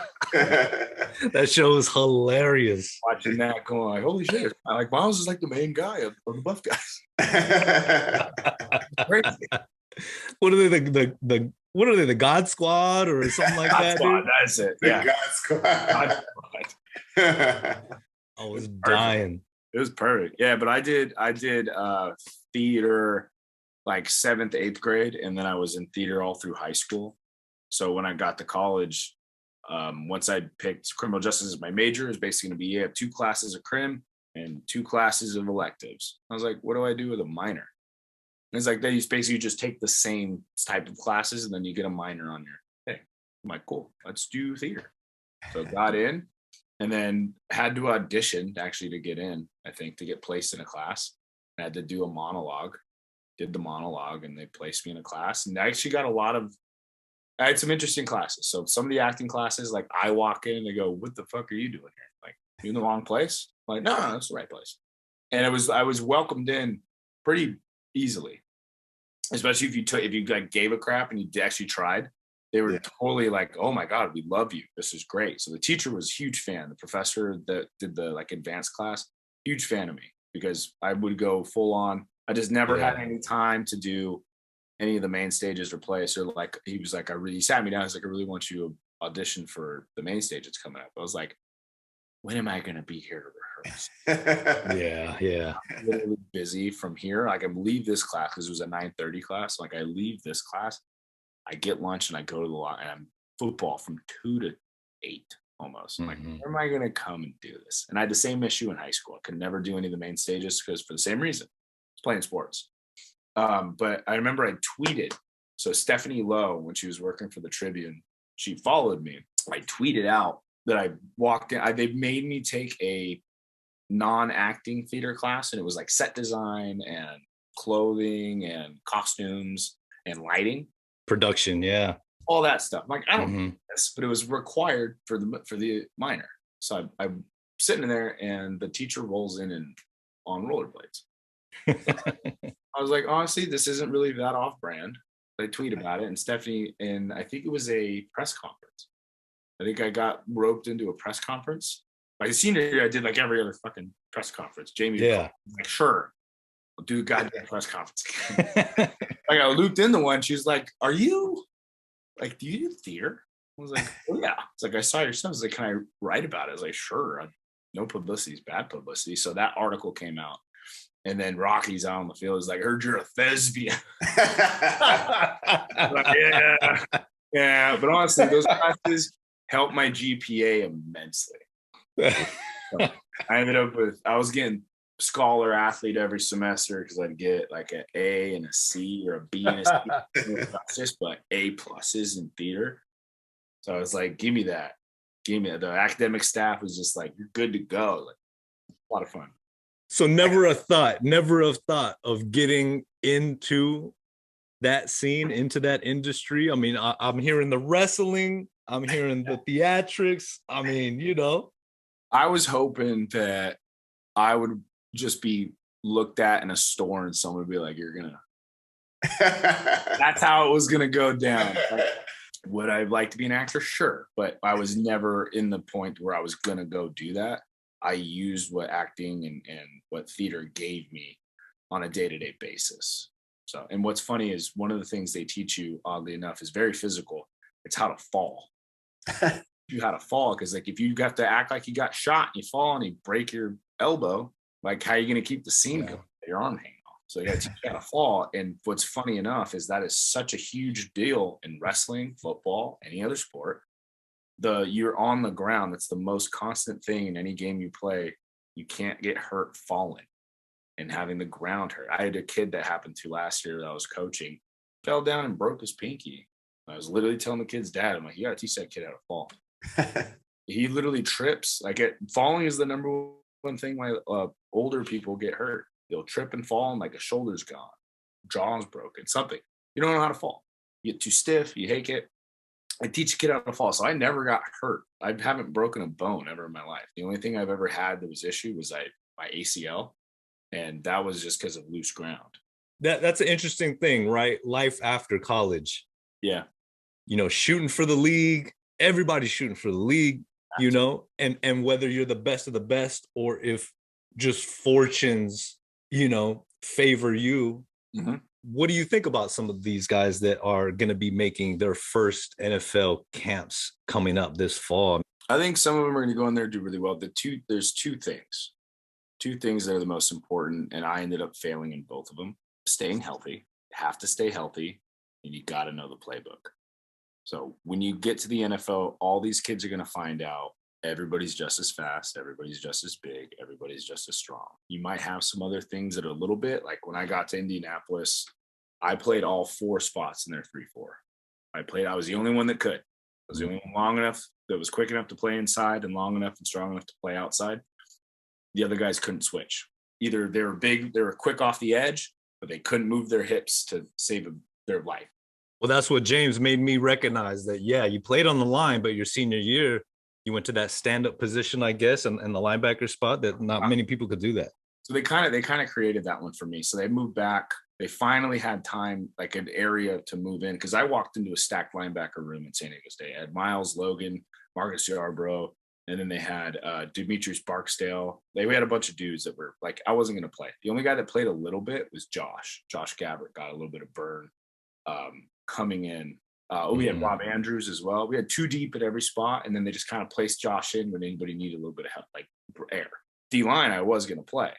That show is hilarious. Watching that, going like, holy shit! Like, Miles is like the main guy of the buff guys. Crazy. What are they? What are they? The God Squad or something like that? Squad, dude? that's it. The Yeah. God Squad. I was dying. It was perfect. Yeah, but I did theater like 7th, 8th grade, and then I was in theater all through high school. So when I got to college, once I picked criminal justice as my major, it's basically going to be, you have 2 classes of crim and 2 classes of electives. I was like, what do I do with a minor? And it's like, they basically just take the same type of classes and then you get a minor on your thing. I'm like, cool, let's do theater. So got in and then had to audition actually to get in, I think, to get placed in a class. I had to do a monologue, did the monologue, and they placed me in a class. And I actually got I had some interesting classes. So some of the acting classes, like, I walk in and they go, what the fuck are you doing here? Like, you in the wrong place? I'm like, no, that's the right place. And I was welcomed in pretty easily, especially if you like gave a crap and you actually tried. They were totally like, oh my God, we love you. This is great. So the teacher was a huge fan. The professor that did the like advanced class, huge fan of me, because I would go full on. I just never had any time to do any of the main stages or play. So like, he sat me down. He's like, I really want you to audition for the main stage that's coming up. I was like, when am I going to be here to rehearse? Yeah. I'm literally busy from here. Like, I leave this class because it was a 9:30 class. Like, I leave this class, I get lunch, and I go to the lot, and I'm football from 2 to 8 almost. I'm like, where am I going to come and do this? And I had the same issue in high school. I could never do any of the main stages because for the same reason, I was playing sports. But I remember I tweeted. So Stephanie Lowe, when she was working for the Tribune, she followed me. I tweeted out that I walked in. They made me take a non-acting theater class, and it was like set design and clothing and costumes and lighting, Production, all that stuff. I'm like, I don't do this, but it was required for the minor. So I'm sitting there, and the teacher rolls in and on rollerblades. I was like, honestly, this isn't really that off-brand. I tweet about it, and Stephanie, and I think it was a press conference. I think I got roped into a press conference. My senior year, I did like every other fucking press conference. Jamie, was like, sure, I'll do a goddamn press conference. Like, I looped into one. She was like, "Are you like, do you do theater?" I was like, "Oh yeah." It's like, I saw your stuff. I was like, "Can I write about it?" I was like, "Sure." No publicity is bad publicity. So that article came out. And then Rocky's out on the field. He's like, "Heard you're a thespian." Like, yeah. Yeah, but honestly, those classes helped my GPA immensely. So I was getting scholar athlete every semester because I'd get like an A and a C or a B and a C, but A pluses in theater. So I was like, give me that. The academic staff was just like, you're good to go. Like, a lot of fun. So never a thought of getting into that scene, into that industry. I mean, I'm hearing the wrestling, I'm hearing the theatrics. I mean, you know. I was hoping that I would just be looked at in a store and someone would be like, you're gonna. That's how it was gonna go down. Like, would I like to be an actor? Sure. But I was never in the point where I was gonna go do that. I used what acting and what theater gave me on a day-to-day basis. So, and what's funny is one of the things they teach you, oddly enough, is very physical. It's how to fall. You how to fall, because like if you got to act like you got shot and you fall and you break your elbow, like how are you going to keep the scene going? Your arm hanging off. So you got to teach you how to fall. And what's funny enough is that is such a huge deal in wrestling, football, any other sport. You're on the ground. That's the most constant thing in any game you play. You can't get hurt falling and having the ground hurt. I had a kid that happened to last year that I was coaching, fell down and broke his pinky. I was literally telling the kid's dad, I'm like, you got to teach that kid how to fall. He literally trips. Falling is the number one thing why older people get hurt. They'll trip and fall and like a shoulder's gone, jaw's broken, something. You don't know how to fall. You get too stiff, you hate it. I teach a kid how to fall. So I never got hurt. I haven't broken a bone ever in my life. The only thing I've ever had that was issue was my ACL. And that was just because of loose ground. That's an interesting thing, right? Life after college. Yeah. You know, shooting for the league. Everybody's shooting for the league, you know, and whether you're the best of the best or if just fortunes, you know, favor you. Mm-hmm. What do you think about some of these guys that are going to be making their first NFL camps coming up this fall? I think some of them are going to go in there and do really well. There's two things that are the most important, and I ended up failing in both of them. Staying healthy, you have to stay healthy, and you got to know the playbook. So when you get to the NFL, all these kids are going to find out everybody's just as fast, everybody's just as big, everybody's just as strong. You might have some other things that are a little bit, like when I got to Indianapolis, I played all four spots in their 3-4. I was the only one that could. I was the only one long enough that was quick enough to play inside and long enough and strong enough to play outside. The other guys couldn't switch. Either they were big, they were quick off the edge, but they couldn't move their hips to save their life. Well, that's what James made me recognize that, yeah, you played on the line, but your senior year, you went to that stand-up position, I guess, and the linebacker spot that not many people could do that. So they kind of created that one for me. So they moved back. They finally had time, like an area to move in, because I walked into a stacked linebacker room in San Diego State. I had Miles, Logan, Marcus Yarbrough, and then they had Demetrius Barksdale. We had a bunch of dudes that were like, I wasn't going to play. The only guy that played a little bit was Josh Gabbert, got a little bit of burn coming in. We had Rob Andrews as well. We had two deep at every spot, and then they just kind of placed Josh in when anybody needed a little bit of help, like air. D-line, I was going to play.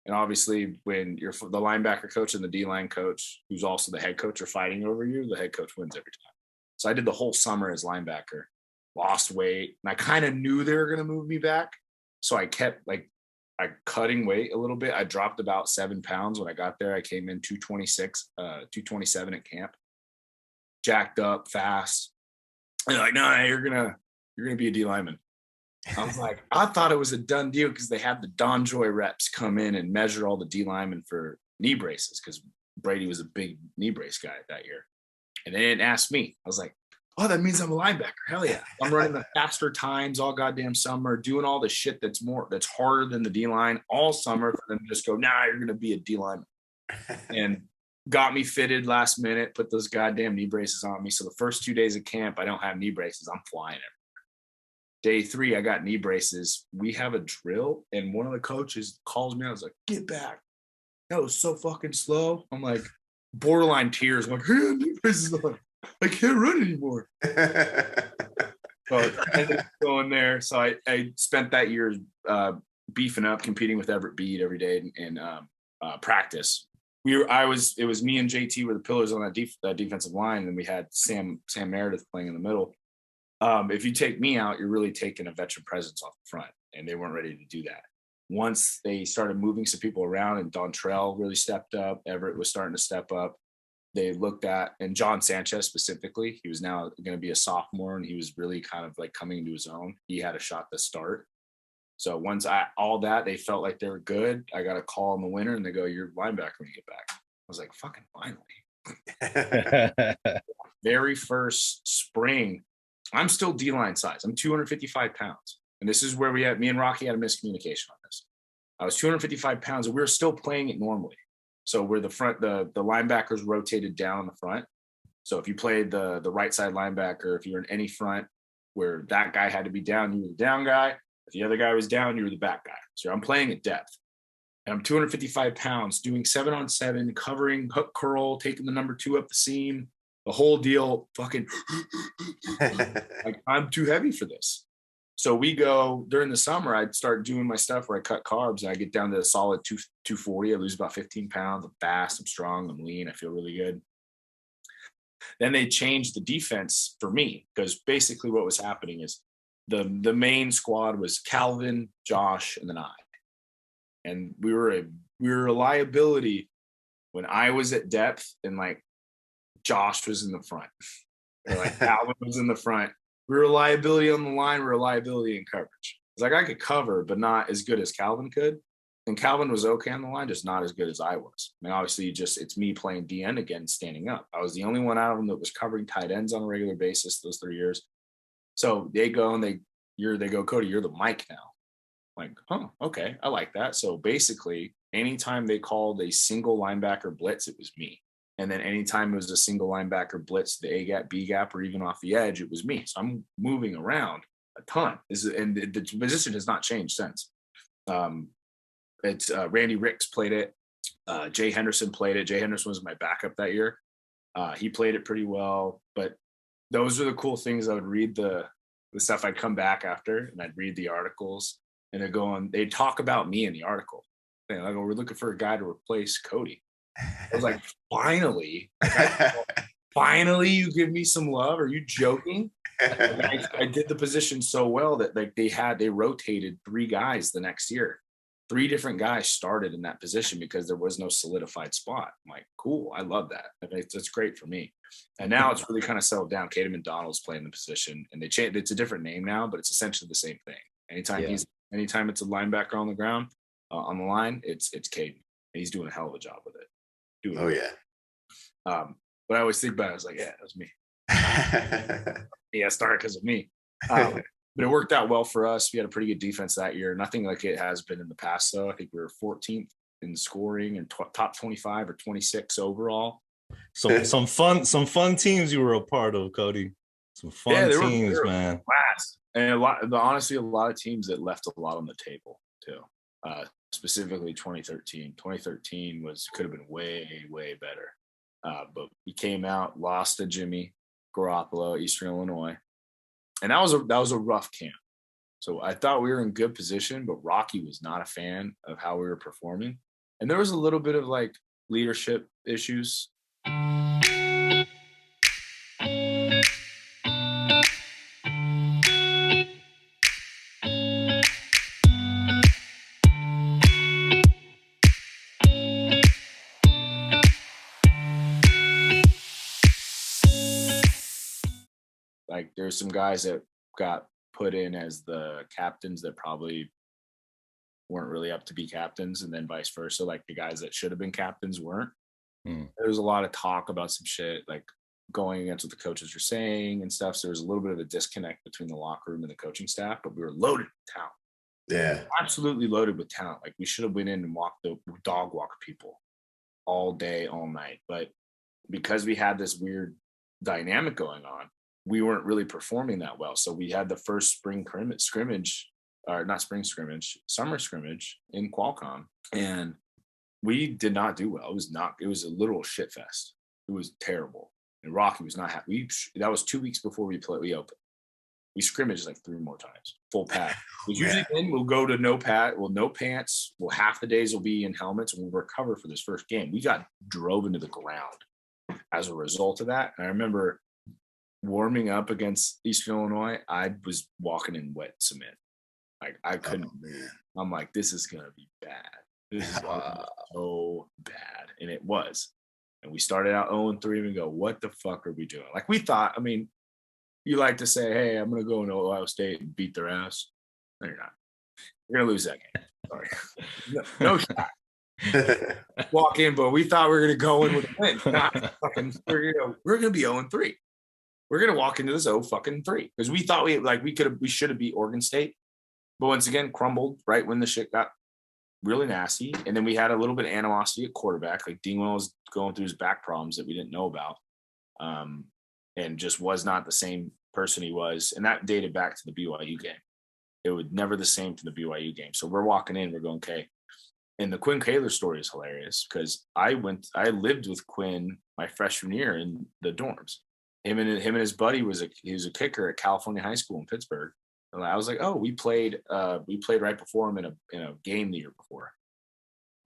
And obviously, when you're the linebacker coach and the D-line coach, who's also the head coach, are fighting over you, the head coach wins every time. So I did the whole summer as linebacker, lost weight, and I kind of knew they were going to move me back. So I kept cutting weight a little bit. I dropped about 7 pounds when I got there. I came in 227 at camp, jacked up, fast. And they're like, no, you're gonna be a D lineman. I was like, I thought it was a done deal because they had the Don Joy reps come in and measure all the D linemen for knee braces because Brady was a big knee brace guy that year. And they didn't ask me. I was like, oh, that means I'm a linebacker. Hell yeah. I'm running the faster times all goddamn summer, doing all the shit that's harder than the D line all summer for them to just go, nah, you're going to be a D lineman. And got me fitted last minute, put those goddamn knee braces on me. So the first 2 days of camp, I don't have knee braces. I'm flying everywhere. Day 3, I got knee braces. We have a drill, and one of the coaches calls me. I was like, get back. That was so fucking slow. I'm like, borderline tears. I'm like, hey, knee braces on. I can't run anymore. So I ended up going there. So I spent that year beefing up, competing with Everett Bede every day in practice. it was me and JT were the pillars on that defensive line, and we had Sam Meredith playing in the middle. If you take me out, you're really taking a veteran presence off the front, and they weren't ready to do that. Once they started moving some people around, and Dontrell really stepped up, Everett was starting to step up. They looked at, and John Sanchez specifically, he was now going to be a sophomore, and he was really kind of like coming into his own. He had a shot to start. So once they felt like they were good. I got a call in the winter, and they go, "You're linebacker when you get back." I was like, "Fucking finally!" Very first spring, I'm still D-line size. I'm 255 pounds, and this is where me and Rocky had a miscommunication on this. I was 255 pounds, and we were still playing it normally. So where the linebackers rotated down in the front. So if you played the right side linebacker, if you were in any front where that guy had to be down, you were the down guy. If the other guy was down, you were the back guy. So I'm playing at depth. And I'm 255 pounds, doing 7-on-7, covering, hook curl, taking the number 2 up the seam, the whole deal, fucking like, I'm too heavy for this. So we go during the summer, I'd start doing my stuff where I cut carbs, and I get down to a solid 240. I lose about 15 pounds. I'm fast, I'm strong, I'm lean. I feel really good. Then they changed the defense for me, because basically what was happening is the main squad was Calvin, Josh, and then I. And we were a liability when I was at depth, and like Josh was in the front, or like Calvin was in the front. We were a liability on the line. We were a liability in coverage. It's like I could cover, but not as good as Calvin could. And Calvin was okay on the line, just not as good as I was. I mean, obviously, it's me playing DN again, standing up. I was the only one out of them that was covering tight ends on a regular basis those 3 years. So they go and they go, "Cody, you're the Mike now." I'm like, "Huh, okay, I like that." So basically, anytime they called a single linebacker blitz, it was me. And then anytime it was a single linebacker blitz, the A gap, B gap, or even off the edge, it was me. So I'm moving around a ton. And the position has not changed since. It's Randy Ricks played it. Jay Henderson played it. Jay Henderson was my backup that year. He played it pretty well. But those are the cool things. I would read the stuff. I'd come back after, and I'd read the articles, and they'd talk about me in the article. They'd go, "We're looking for a guy to replace Cody." I was like, finally, finally, you give me some love. Are you joking? I did the position so well that like they rotated 3 guys the next year. 3 different guys started in that position because there was no solidified spot. I'm like, cool. I love that. It's great for me. And now it's really kind of settled down. Caden McDonald's playing the position, and they changed. It's a different name now, but it's essentially the same thing. Anytime it's a linebacker on the ground, on the line, it's Caden, and he's doing a hell of a job with it. Oh yeah. But I always think about it. I was like, yeah, that was me. Yeah, it started because of me. But it worked out well for us. We had a pretty good defense that year. Nothing like it has been in the past, though. I think we were 14th in scoring and top 25 or 26 overall. So some fun teams you were a part of, Cody. Some fun teams, man. Last. And honestly, a lot of teams that left a lot on the table too. Specifically 2013. 2013 could have been way, way better. But we came out, lost to Jimmy Garoppolo, Eastern Illinois. And that was a rough camp. So I thought we were in good position, but Rocky was not a fan of how we were performing. And there was a little bit of like leadership issues. Like there's some guys that got put in as the captains that probably weren't really up to be captains, and then vice versa. Like the guys that should have been captains weren't. There was a lot of talk about some shit like going against what the coaches were saying and stuff. So there was a little bit of a disconnect between the locker room and the coaching staff, but we were loaded with talent. Yeah. Absolutely loaded with talent. Like we should have went in and dog walked people all day, all night. But because we had this weird dynamic going on, we weren't really performing that well. So we had the first summer scrimmage in Qualcomm, and we did not do well. It was a literal shit fest. It was terrible. And Rocky was not happy. That was 2 weeks before we opened. We scrimmaged like 3 more times, full pad. Usually then we'll go to no pants, well, half the days will be in helmets and we'll recover for this first game. We got drove into the ground as a result of that. And I remember warming up against East Illinois, I was walking in wet cement. Like I couldn't move. I'm like, this is going to be bad. This is gonna be so bad. And it was. And we started out 0-3 and we go, what the fuck are we doing? Like we thought, I mean, you like to say, hey, I'm going to go into Ohio State and beat their ass. No, you're not. You're going to lose that game. Sorry. No shot. Walk in, but we thought we were going to go in with a win. We're going to be 0-3. We're going to walk into this 0-3 because we thought we should have beat Oregon State. But once again, crumbled right when the shit got really nasty. And then we had a little bit of animosity at quarterback. Like Dingwell was going through his back problems that we didn't know about. And just was not the same person he was. And that dated back to the BYU game. It was never the same to the BYU game. So we're walking in, we're going, okay. And the Quinn Kaler story is hilarious because I lived with Quinn my freshman year in the dorms. Him and his buddy he was a kicker at California High School in Pittsburgh. And I was like, oh, we played right before him in a game the year before.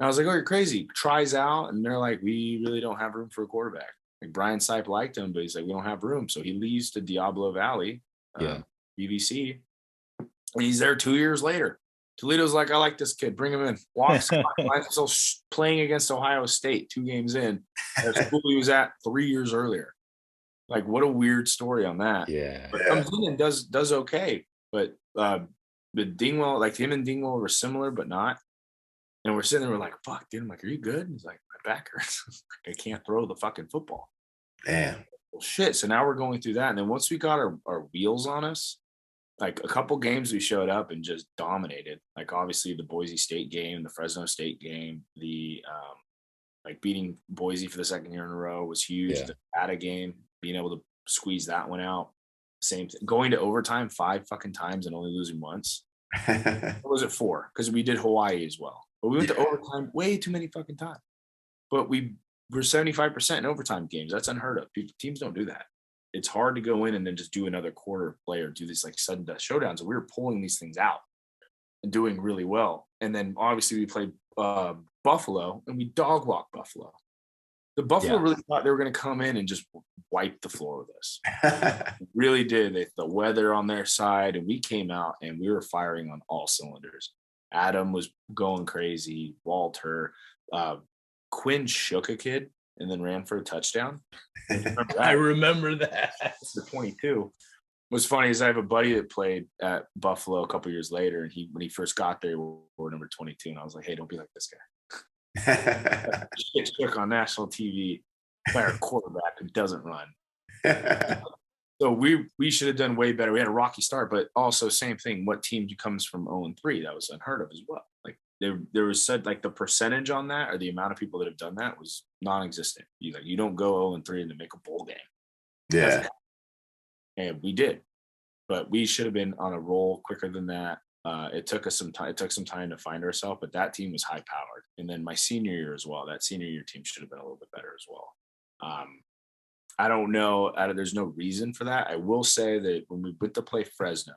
And I was like, oh, you're crazy. Tries out, and they're like, we really don't have room for a quarterback. Like Brian Sipe liked him, but he's like, we don't have room. So he leaves to Diablo Valley, BVC, and he's there 2 years later. Toledo's like, I like this kid. Bring him in. Walks, still playing against Ohio State 2 games in. At a school he was at 3 years earlier. Like, what a weird story on that. Yeah. But comes in and does okay. But Dingwell, like him and Dingwell were similar, but not. And we're sitting there, we're like, fuck, dude. I'm like, are you good? And he's like, my back hurts. I can't throw the fucking football. Damn. Well, shit. So now we're going through that. And then once we got our wheels on us, like a couple games we showed up and just dominated. Like obviously the Boise State game, the Fresno State game, the like beating Boise for the second year in a row was huge. Yeah. The Nevada game, being able to squeeze that one out. Same thing. Going to overtime 5 fucking times and only losing once. Or was it 4? Because we did Hawaii as well. But we went to overtime way too many fucking times. But we were 75% in overtime games. That's unheard of. Teams don't do that. It's hard to go in and then just do another quarter play or do these like sudden death showdowns. And we were pulling these things out and doing really well. And then obviously we played Buffalo and we dog walked Buffalo. The Buffalo really thought they were going to come in and just wipe the floor with us. Really did. The weather on their side, and we came out and we were firing on all cylinders. Adam was going crazy. Walter, Quinn shook a kid and then ran for a touchdown. I remember that. The 22. What's funny is I have a buddy that played at Buffalo a couple years later, and when he first got there, we were number 22, and I was like, hey, don't be like this guy. Shit shook on national TV by our quarterback who doesn't run. So we should have done way better. We had a rocky start, but also same thing. What team comes from 0-3? That was unheard of as well. Like there was said like the percentage on that or the amount of people that have done that was non-existent. You don't go 0-3 and to make a bowl game. Yeah, and we did, but we should have been on a roll quicker than that. It took us some time. It took some time to find ourselves, but that team was high powered. And then my senior year as well, that senior year team should have been a little bit better as well. I don't know. There's no reason for that. I will say that when we went to play Fresno,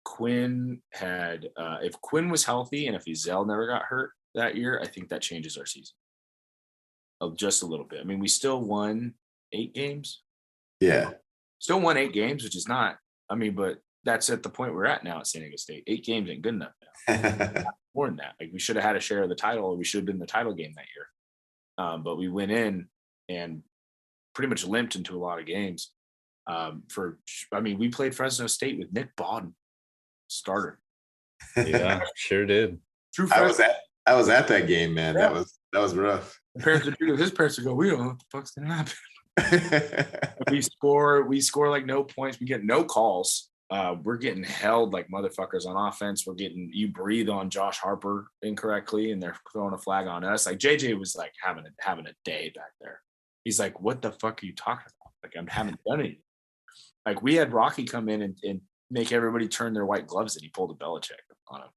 Quinn had, if Quinn was healthy and if Ezell never got hurt that year, I think that changes our season just a little bit. I mean, we still won 8 games. Yeah. Still won 8 games, which is not, but that's at the point we're at now at San Diego State. 8 games ain't good enough now. More than that. Like we should have had a share of the title, or we should have been the title game that year. But we went in and pretty much limped into a lot of games. We played Fresno State with Nick Bawden, starter. Yeah, sure did. True. I was at that game, man. Yeah. That was rough. His parents would go, we don't know what the fuck's gonna happen. we score like no points. We get no calls. We're getting held like motherfuckers on offense. You breathe on Josh Harper incorrectly, and they're throwing a flag on us. Like JJ was like having a day back there. He's like, "What the fuck are you talking about? Like I haven't done anything." Like we had Rocky come in and make everybody turn their white gloves, and he pulled a Belichick on him.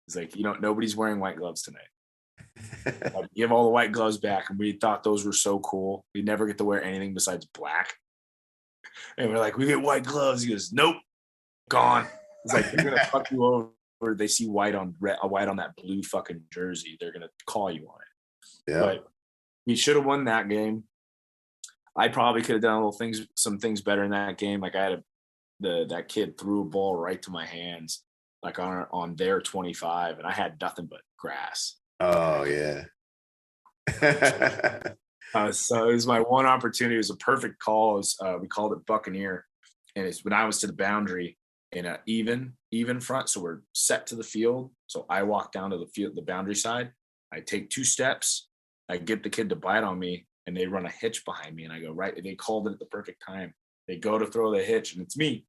He's like, nobody's wearing white gloves tonight. Give all the white gloves back, and we thought those were so cool. We never get to wear anything besides black. And we're like, we get white gloves. He goes, nope. Gone. It's like, they're gonna fuck you over. they see white on that blue fucking jersey, they're gonna call you on it. Yeah. But we should have won that game. I probably could have done some things better in that game. Like I had that kid threw a ball right to my hands, like on their 25, and I had nothing but grass. Oh yeah. So it was my one opportunity. It was a perfect call. We called it Buccaneer, and it's when I was to the boundary in an even front. So we're set to the field. So I walk down to the boundary side. I take 2 steps. I get the kid to bite on me, and they run a hitch behind me, and I go right. They called it at the perfect time. They go to throw the hitch, and it's me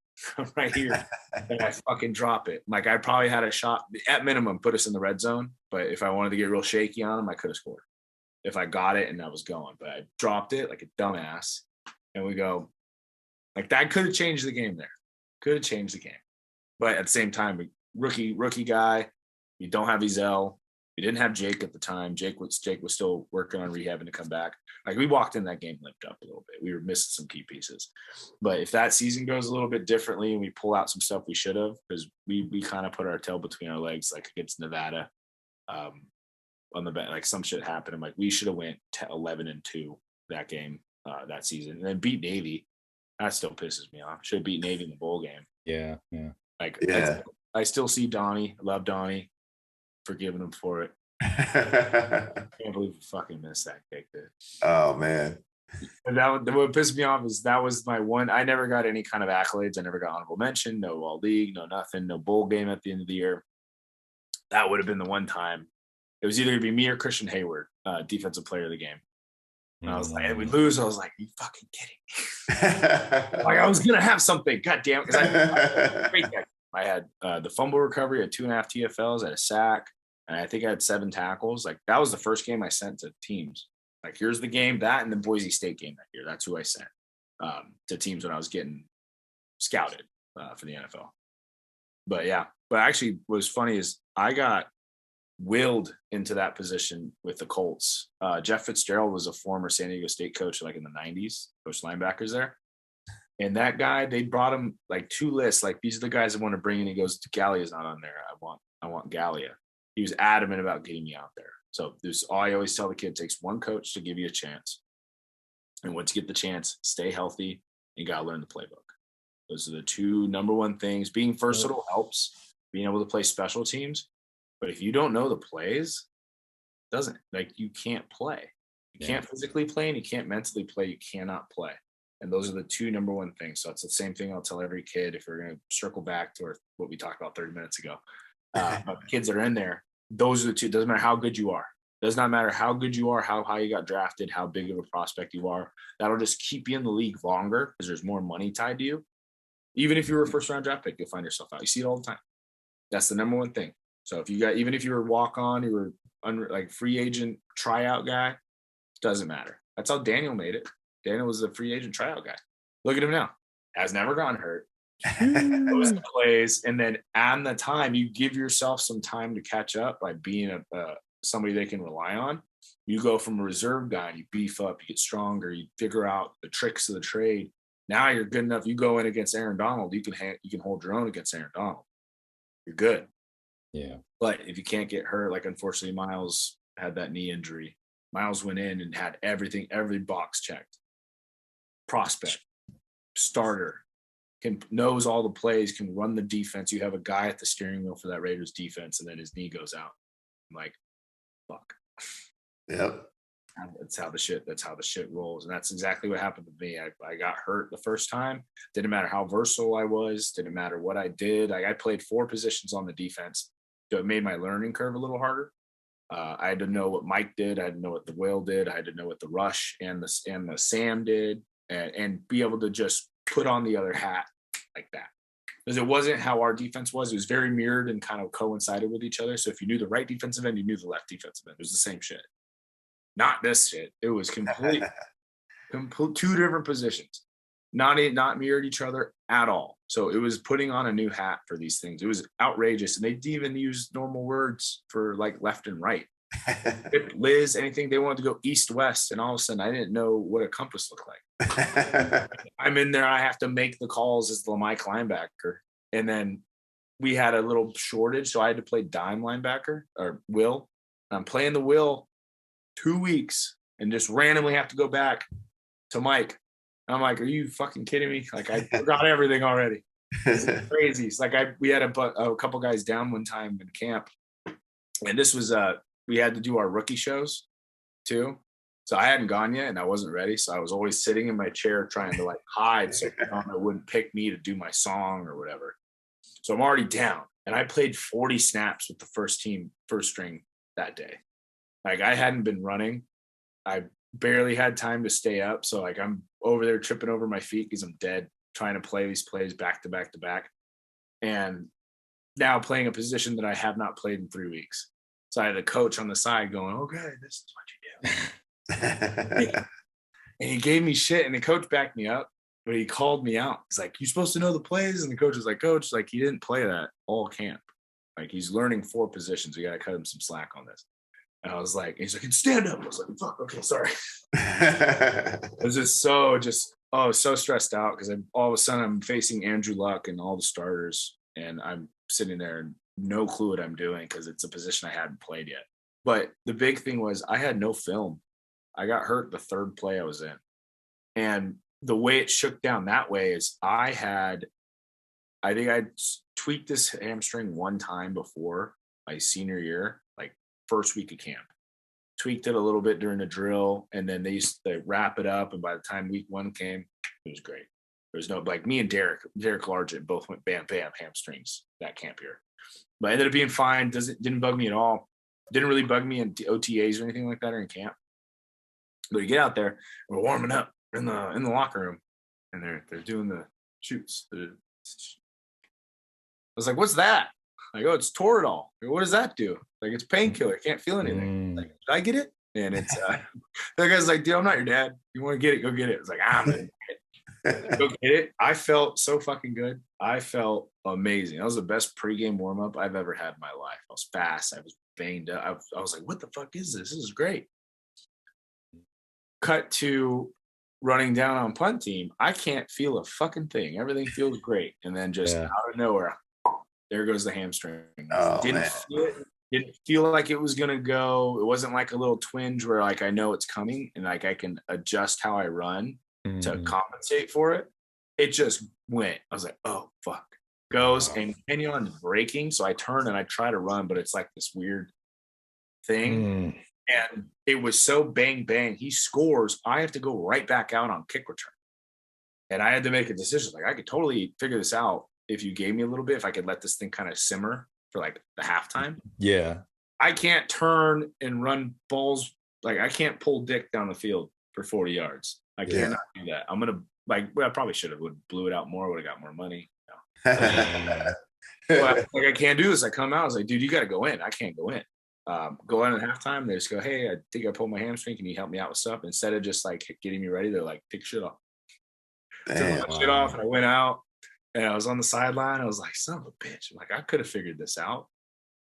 right here, and I fucking drop it. Like I probably had a shot at minimum, put us in the red zone. But if I wanted to get real shaky on them, I could have scored if I got it and I was going. But I dropped it like a dumbass, and we go like that could have changed the game there. Could have changed the game. But at the same time, rookie guy, you don't have Ezel. You didn't have Jake at the time. Jake was still working on rehabbing to come back. Like we walked in that game limped up a little bit. We were missing some key pieces. But if that season goes a little bit differently and we pull out some stuff we should have, because we kind of put our tail between our legs, like against Nevada, on the back, like some shit happened. I'm like, we should have went 11-2 that game that season, and then beat Navy. That still pisses me off. Should have beat Navy in the bowl game. Yeah. Like, Yeah. I still see Donnie. I love Donnie. Forgiving him for it. I can't believe we fucking missed that kick, dude. Oh man. And what pissed me off is that was my one. I never got any kind of accolades. I never got honorable mention. No all league. No nothing. No bowl game at the end of the year. That would have been the one time. It was either gonna be me or Christian Hayward, defensive player of the game. And I was like, and we lose. I was like, are you fucking kidding? Like I was gonna have something. God damn it. I had the fumble recovery, I had 2.5 TFLs, I had a sack, and I think I had 7 tackles. Like that was the first game I sent to teams. Like here's the game, that and the Boise State game that year. That's who I sent to teams when I was getting scouted for the NFL. But yeah, but actually what was funny is I got willed into that position with the Colts. Jeff Fitzgerald was a former San Diego State coach like in the 90s, coached linebackers there. And that guy, they brought him like 2 lists. Like these are the guys I want to bring in. He goes, Galea's not on there. I want Galea. He was adamant about getting me out there. So there's all I always tell the kid, it takes one coach to give you a chance. And once you get the chance, stay healthy. You got to learn the playbook. Those are the 2 number one things. Being versatile helps. Being able to play special teams. But if you don't know the plays, you can't play. You can't physically play and you can't mentally play. You cannot play. And those are the 2 number one things. So it's the same thing I'll tell every kid if we're going to circle back to what we talked about 30 minutes ago. But kids that are in there, those are the 2. Doesn't matter how good you are. Does not matter how good you are, how high you got drafted, how big of a prospect you are. That'll just keep you in the league longer because there's more money tied to you. Even if you were a first-round draft pick, you'll find yourself out. You see it all the time. That's the number one thing. So even if you were walk-on, you were like free agent tryout guy, doesn't matter. That's how Daniel made it. Daniel was a free agent tryout guy. Look at him now. Has never gotten hurt. Those plays. And then on the time, you give yourself some time to catch up by being somebody they can rely on. You go from a reserve guy, you beef up, you get stronger, you figure out the tricks of the trade. Now you're good enough. You go in against Aaron Donald, you can hold your own against Aaron Donald. You're good. Yeah. But if you can't get hurt, like unfortunately Miles had that knee injury. Miles went in and had every box checked. Prospect, starter, knows all the plays, can run the defense. You have a guy at the steering wheel for that Raiders defense, and then his knee goes out. I'm like, fuck. Yep. That's how the shit rolls. And that's exactly what happened to me. I got hurt the first time. Didn't matter how versatile I was. Didn't matter what I did. I played 4 positions on the defense. So it made my learning curve a little harder. I had to know what Mike did. I had to know what the Will did. I had to know what the Rush and the Sam did, and be able to just put on the other hat like that. Because it wasn't how our defense was. It was very mirrored and kind of coincided with each other. So if you knew the right defensive end, you knew the left defensive end. It was the same shit. Not this shit. It was complete 2 different positions. Not mirrored each other at all. So it was putting on a new hat for these things. It was outrageous. And they didn't even use normal words for like left and right. Liz, anything, they wanted to go east, west. And all of a sudden I didn't know what a compass looked like. I'm in there. I have to make the calls as the Mike linebacker. And then we had a little shortage, so I had to play dime linebacker or will. I'm playing the will 2 weeks and just randomly have to go back to Mike. And I'm like, are you fucking kidding me? Like, I forgot everything already. It's crazy. It's like we had a couple guys down one time in camp, and this was we had to do our rookie shows too. So I hadn't gone yet, and I wasn't ready. So I was always sitting in my chair trying to like hide so Ghana wouldn't pick me to do my song or whatever. So I'm already down, and I played 40 snaps with the first string that day. Like, I hadn't been running. I barely had time to stay up. So like I'm over there tripping over my feet because I'm dead, trying to play these plays back to back to back. And now playing a position that I have not played in 3 weeks. So I had a coach on the side going, okay, this is what you do. And he gave me shit, and the coach backed me up, but he called me out. He's like, you're supposed to know the plays. And the coach was like, coach, like, he didn't play that all camp. Like, he's learning 4 positions. We got to cut him some slack on this. And I was like, he's like, stand up. I was like, fuck, okay, sorry. I was so stressed out because all of a sudden I'm facing Andrew Luck and all the starters, and I'm sitting there and no clue what I'm doing because it's a position I hadn't played yet. But the big thing was I had no film. I got hurt the 3rd play I was in. And the way it shook down that way is I think I tweaked this hamstring one time before my senior year, like first week of camp. Tweaked it a little bit during the drill, and then they used to wrap it up. And by the time week 1 came, it was great. There was no, like, me and Derek Largent both went bam, bam, hamstrings that camp here. But I ended up being fine. Didn't bug me at all. Didn't really bug me in OTAs or anything like that or in camp. But you get out there, we're warming up in the locker room, and they're doing the shoots. I was like, what's that? I go, it's Toradol. Like, what does that do? Like, it's painkiller. Can't feel anything. Like, did I get it? And it's the guy's like, dude, I'm not your dad. You want to get it? Go get it. It's like, I'm gonna get it. Go get it. I felt so fucking good. I felt amazing. That was the best pregame warm up I've ever had in my life. I was fast. I was banged up. I was like, what the fuck is this? This is great. Cut to running down on punt team. I can't feel a fucking thing. Everything feels great. And then just out of nowhere, there goes the hamstring. Oh, Didn't feel like it was going to go. It wasn't like a little twinge where like I know it's coming and like I can adjust how I run to compensate for it. It just went. I was like, oh, fuck. Goes and Kenyon breaking. So I turn and I try to run, but it's like this weird thing. And it was so bang, bang. He scores. I have to go right back out on kick return. And I had to make a decision. Like, I could totally figure this out if you gave me a little bit, if I could let this thing kind of simmer for like the halftime. Yeah. I can't turn and run balls. Like, I can't pull dick down the field for 40 yards. I cannot do that. I'm going to, like, well, I probably should have blew it out more, would have got more money. But like, I can't do this. I come out, I was like, dude, you got to go in. I can't go in. Go in at halftime. They just go, hey, I think I pulled my hamstring. Can you help me out with stuff? Instead of just like getting me ready, they're like, take shit off. Took my shit off, and I went out, and I was on the sideline. I was like, son of a bitch. I'm like, I could have figured this out.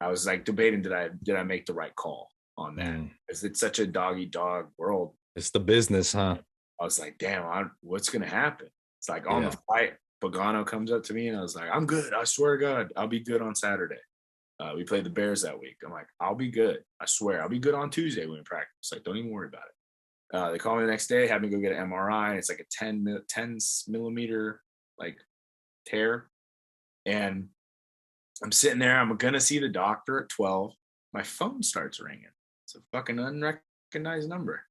I was like debating, did I make the right call on that? Because it's such a dog-eat-dog world. It's the business, huh? I was like, damn, what's going to happen? It's like on the flight, Pagano comes up to me, and I was like, I'm good. I swear to God, I'll be good on Saturday. We played the Bears that week. I'm like, I'll be good. I swear. I'll be good on Tuesday when we practice. Like, don't even worry about it. They call me the next day, have me go get an MRI. It's like a 10 millimeter like tear. And I'm sitting there. I'm going to see the doctor at 12. My phone starts ringing. It's a fucking unrecognized number.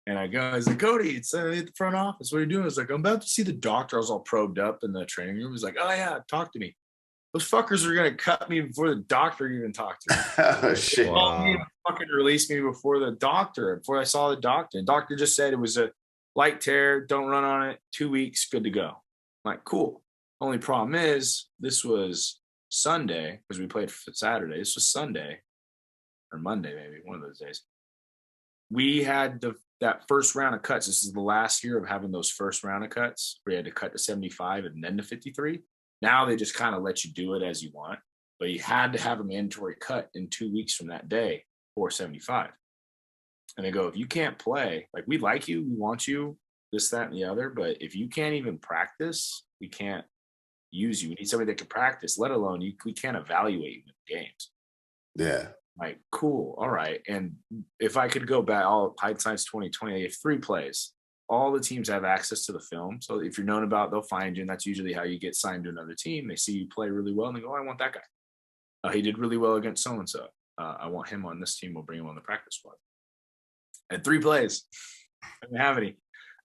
And I go, he's like, Cody, it's at the front office. What are you doing? It's like, I'm about to see the doctor. I was all probed up in the training room. He's like, oh, yeah, talk to me. Those fuckers are going to cut me before the doctor even talked to me. Oh, shit. They called me and fucking released me before the doctor, before I saw the doctor. The doctor just said it was a light tear. Don't run on it. 2 weeks, good to go. I'm like, cool. Only problem is this was Sunday because we played for Saturday. This was Sunday or Monday, maybe one of those days. We had that first round of cuts. This is the last year of having those first round of cuts. We had to cut to 75 and then to 53. Now they just kind of let you do it as you want, but you had to have a mandatory cut in 2 weeks from that day for 75. And they go, if you can't play, like, we like you, we want you, this, that, and the other, but if you can't even practice, we can't use you. We need somebody that can practice, let alone we can't evaluate you in games. Yeah. Like, cool. All right. And if I could go back, all hindsight's 2020, they have 3 plays. All the teams have access to the film. So if you're known about, they'll find you. And that's usually how you get signed to another team. They see you play really well and they go, I want that guy. He did really well against so-and-so. I want him on this team. We'll bring him on the practice squad. And 3 plays. I didn't have any.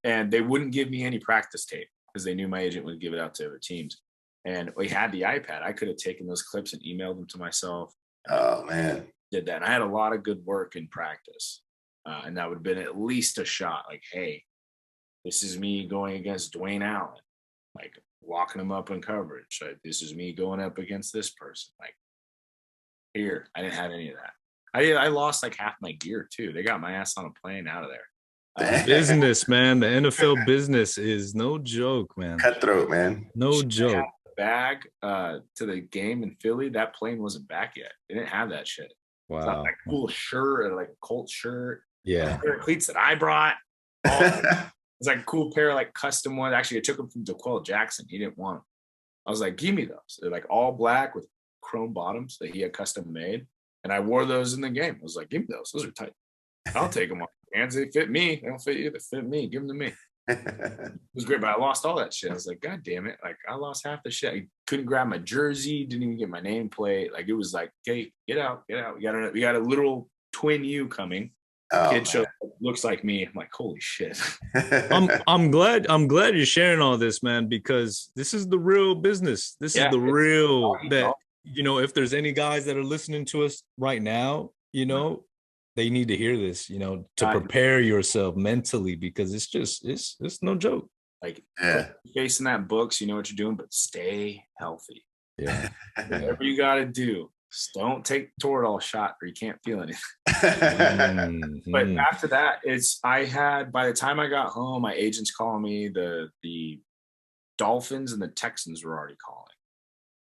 And they wouldn't give me any practice tape because they knew my agent would give it out to other teams. And we had the iPad. I could have taken those clips and emailed them to myself. Oh, man. Did that. And I had a lot of good work in practice. And that would have been at least a shot. Like, hey, this is me going against Dwayne Allen, like walking him up in coverage. Like, this is me going up against this person. Like, here, I didn't have any of that. I lost like half my gear too. They got my ass on a plane out of there. Business, man. The NFL business is no joke, man. Cutthroat, man. No joke. Bag to the game in Philly. That plane wasn't back yet. They didn't have that shit. Wow. It's not like a cool shirt or like a Colts shirt. Yeah. The pair of cleats that I brought. It's like a cool pair of like custom ones. Actually, I took them from DeQuell Jackson. He didn't want them. I was like, give me those. They're like all black with chrome bottoms that he had custom made. And I wore those in the game. I was like, give me those. Those are tight. I'll take them off. Hands, they fit me. They don't fit you. They fit me. Give them to me. It was great, but I lost all that shit. I was like, God damn it. Like, I lost half the shit. I couldn't grab my jersey. Didn't even get my nameplate. Like, it was like, hey, get out. We got a literal twin you coming. Kid show looks like me. I'm like, holy shit. I'm glad you're sharing all this, man, because this is the real business. This is the real that, if there's any guys that are listening to us right now, they need to hear this, to prepare yourself mentally, because it's no joke. Like, facing that books, you know what you're doing, but stay healthy. Yeah. Whatever you got to do. Just don't take Toradol shot or you can't feel anything. But after that, by the time I got home, my agents calling me, the Dolphins and the Texans were already calling.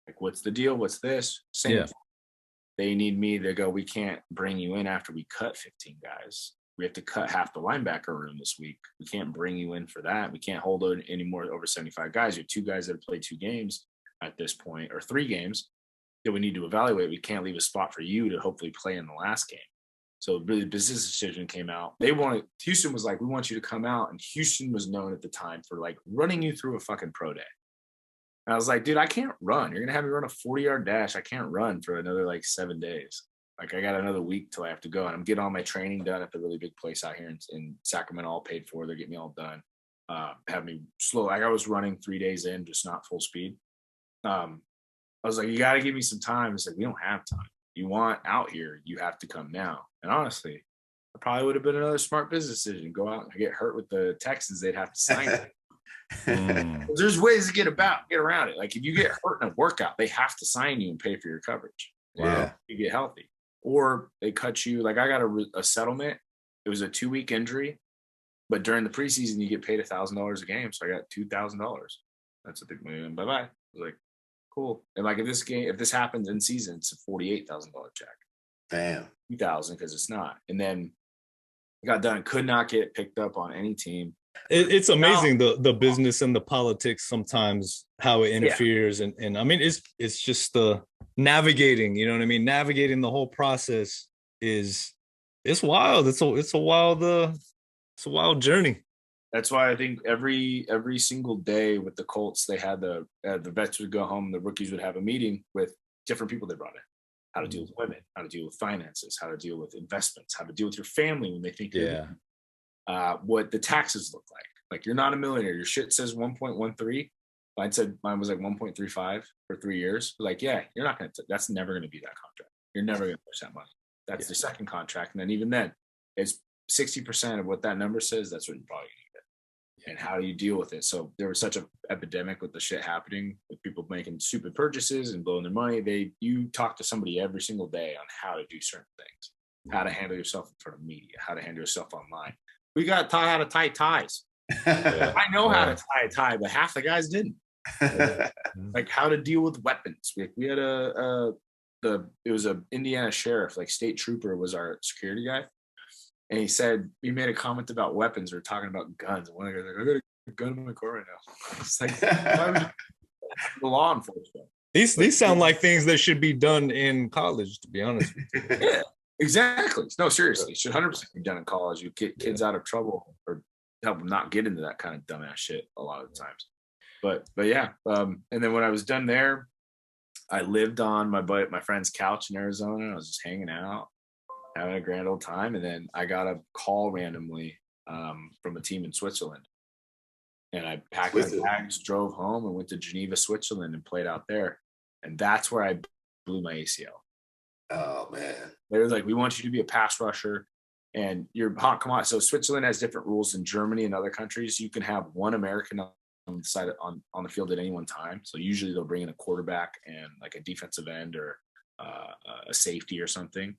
Like, what's the deal? What's this? Same thing. They need me. They go, we can't bring you in after we cut 15 guys. We have to cut half the linebacker room this week. We can't bring you in for that. We can't hold any more over 75 guys. You have 2 guys that have played 2 games at this point, or 3 games that we need to evaluate. We can't leave a spot for you to hopefully play in the last game. So really, the business decision came out. Houston was like, we want you to come out. And Houston was known at the time for like running you through a fucking pro day. And I was like, dude, I can't run. You're going to have me run a 40-yard dash. I can't run for another like 7 days. Like, I got another week till I have to go. And I'm getting all my training done at the really big place out here in Sacramento, all paid for. They're getting me all done. Have me slow. Like, I was running 3 days in, just not full speed. I was like, you got to give me some time. It's like, we don't have time. You want out here, you have to come now. And honestly, it probably would have been another smart business decision. Go out and get hurt with the Texans, they'd have to sign it. There's ways to get around it. Like, if you get hurt in a workout, they have to sign you and pay for your coverage. You get healthy. Or they cut you. Like, I got a settlement. It was a 2-week injury. But during the preseason, you get paid $1,000 a game. So I got $2,000. That's a big million. Bye-bye. I was like, cool. And like, if this happens in season, it's a $48,000 check. Damn. 2,000 because it's not. And then I got done. Could not get picked up on any team. It's amazing the business and the politics sometimes, how it interferes. And I mean, it's just the navigating, you know what I mean? Navigating the whole process it's wild. It's a wild journey. That's why I think every single day with the Colts, they had the vets would go home, the rookies would have a meeting with different people they brought in. How to deal with women, how to deal with finances, how to deal with investments, how to deal with your family when they think what the taxes look like. Like, you're not a millionaire. Your shit says 1.13. Mine was like 1.35 for 3 years. Like, you're not going to, that's never going to be that contract. You're never going to push that money. That's the second contract. And then even then, it's 60% of what that number says. That's what you're probably going to get. And how do you deal with it? So there was such an epidemic with the shit happening, with people making stupid purchases and blowing their money. You talk to somebody every single day on how to do certain things, how to handle yourself in front of media, how to handle yourself online. We got taught how to tie ties. I know how to tie a tie, but half the guys didn't. Like, how to deal with weapons. We had it was a Indiana sheriff, like state trooper was our security guy. And he said, he made a comment about weapons. We were talking about guns. And one of the guys was like, I got a gun in my car right now. It's like, the law enforcement. These sound like things that should be done in college, to be honest with you. Yeah, exactly. No, seriously, it should 100% be done in college. You get kids out of trouble or help them not get into that kind of dumbass shit a lot of the times. But yeah, and then when I was done there, I lived on my friend's couch in Arizona. I was just hanging out, having a grand old time, and then I got a call randomly from a team in Switzerland. And I packed my bags, drove home, and went to Geneva, Switzerland, and played out there. And that's where I blew my ACL. Oh man! They were like, "We want you to be a pass rusher, and you're hot." Come on! So Switzerland has different rules than Germany and other countries. You can have one American on the side on the field at any one time. So usually they'll bring in a quarterback and like a defensive end or a safety or something,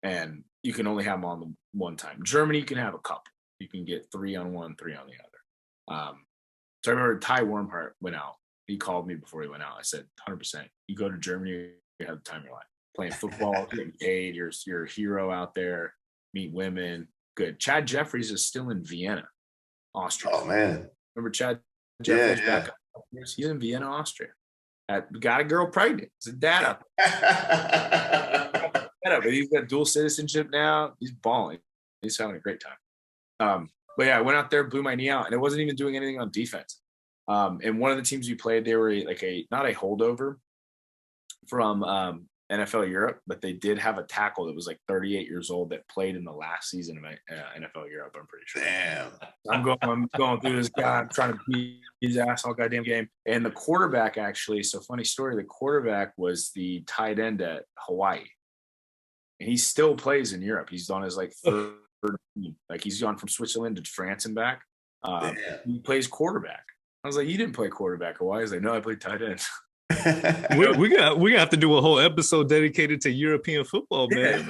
and you can only have them on the one time. Germany, you can have a couple. You can get 3 on one, 3 on the other. So I remember Ty Wormhart went out. He called me before he went out. I said, 100%. You go to Germany, you have the time of your life. Playing football, getting paid. You're a hero out there. Meet women. Good. Chad Jeffries is still in Vienna, Austria. Oh man! Remember Chad Jeffries Yeah. back up? He's in Vienna, Austria. Got a girl pregnant. It's a dad up. But he's got dual citizenship now. He's balling. He's having a great time. But yeah, I went out there, blew my knee out, and it wasn't even doing anything on defense. And one of the teams we played, they were not a holdover from NFL Europe, but they did have a tackle that was like 38 years old that played in the last season of NFL Europe. I'm pretty sure. Damn. I'm going through this guy. I'm trying to beat his ass all goddamn game. And the quarterback, actually, so funny story. The quarterback was the tight end at Hawaii, and he still plays in Europe. He's on his like third. Like he's gone from Switzerland to France and back. He plays quarterback. I was like, you didn't play quarterback Hawaii. He's like, no, I played tight end. We gonna have to do a whole episode dedicated to European football, man.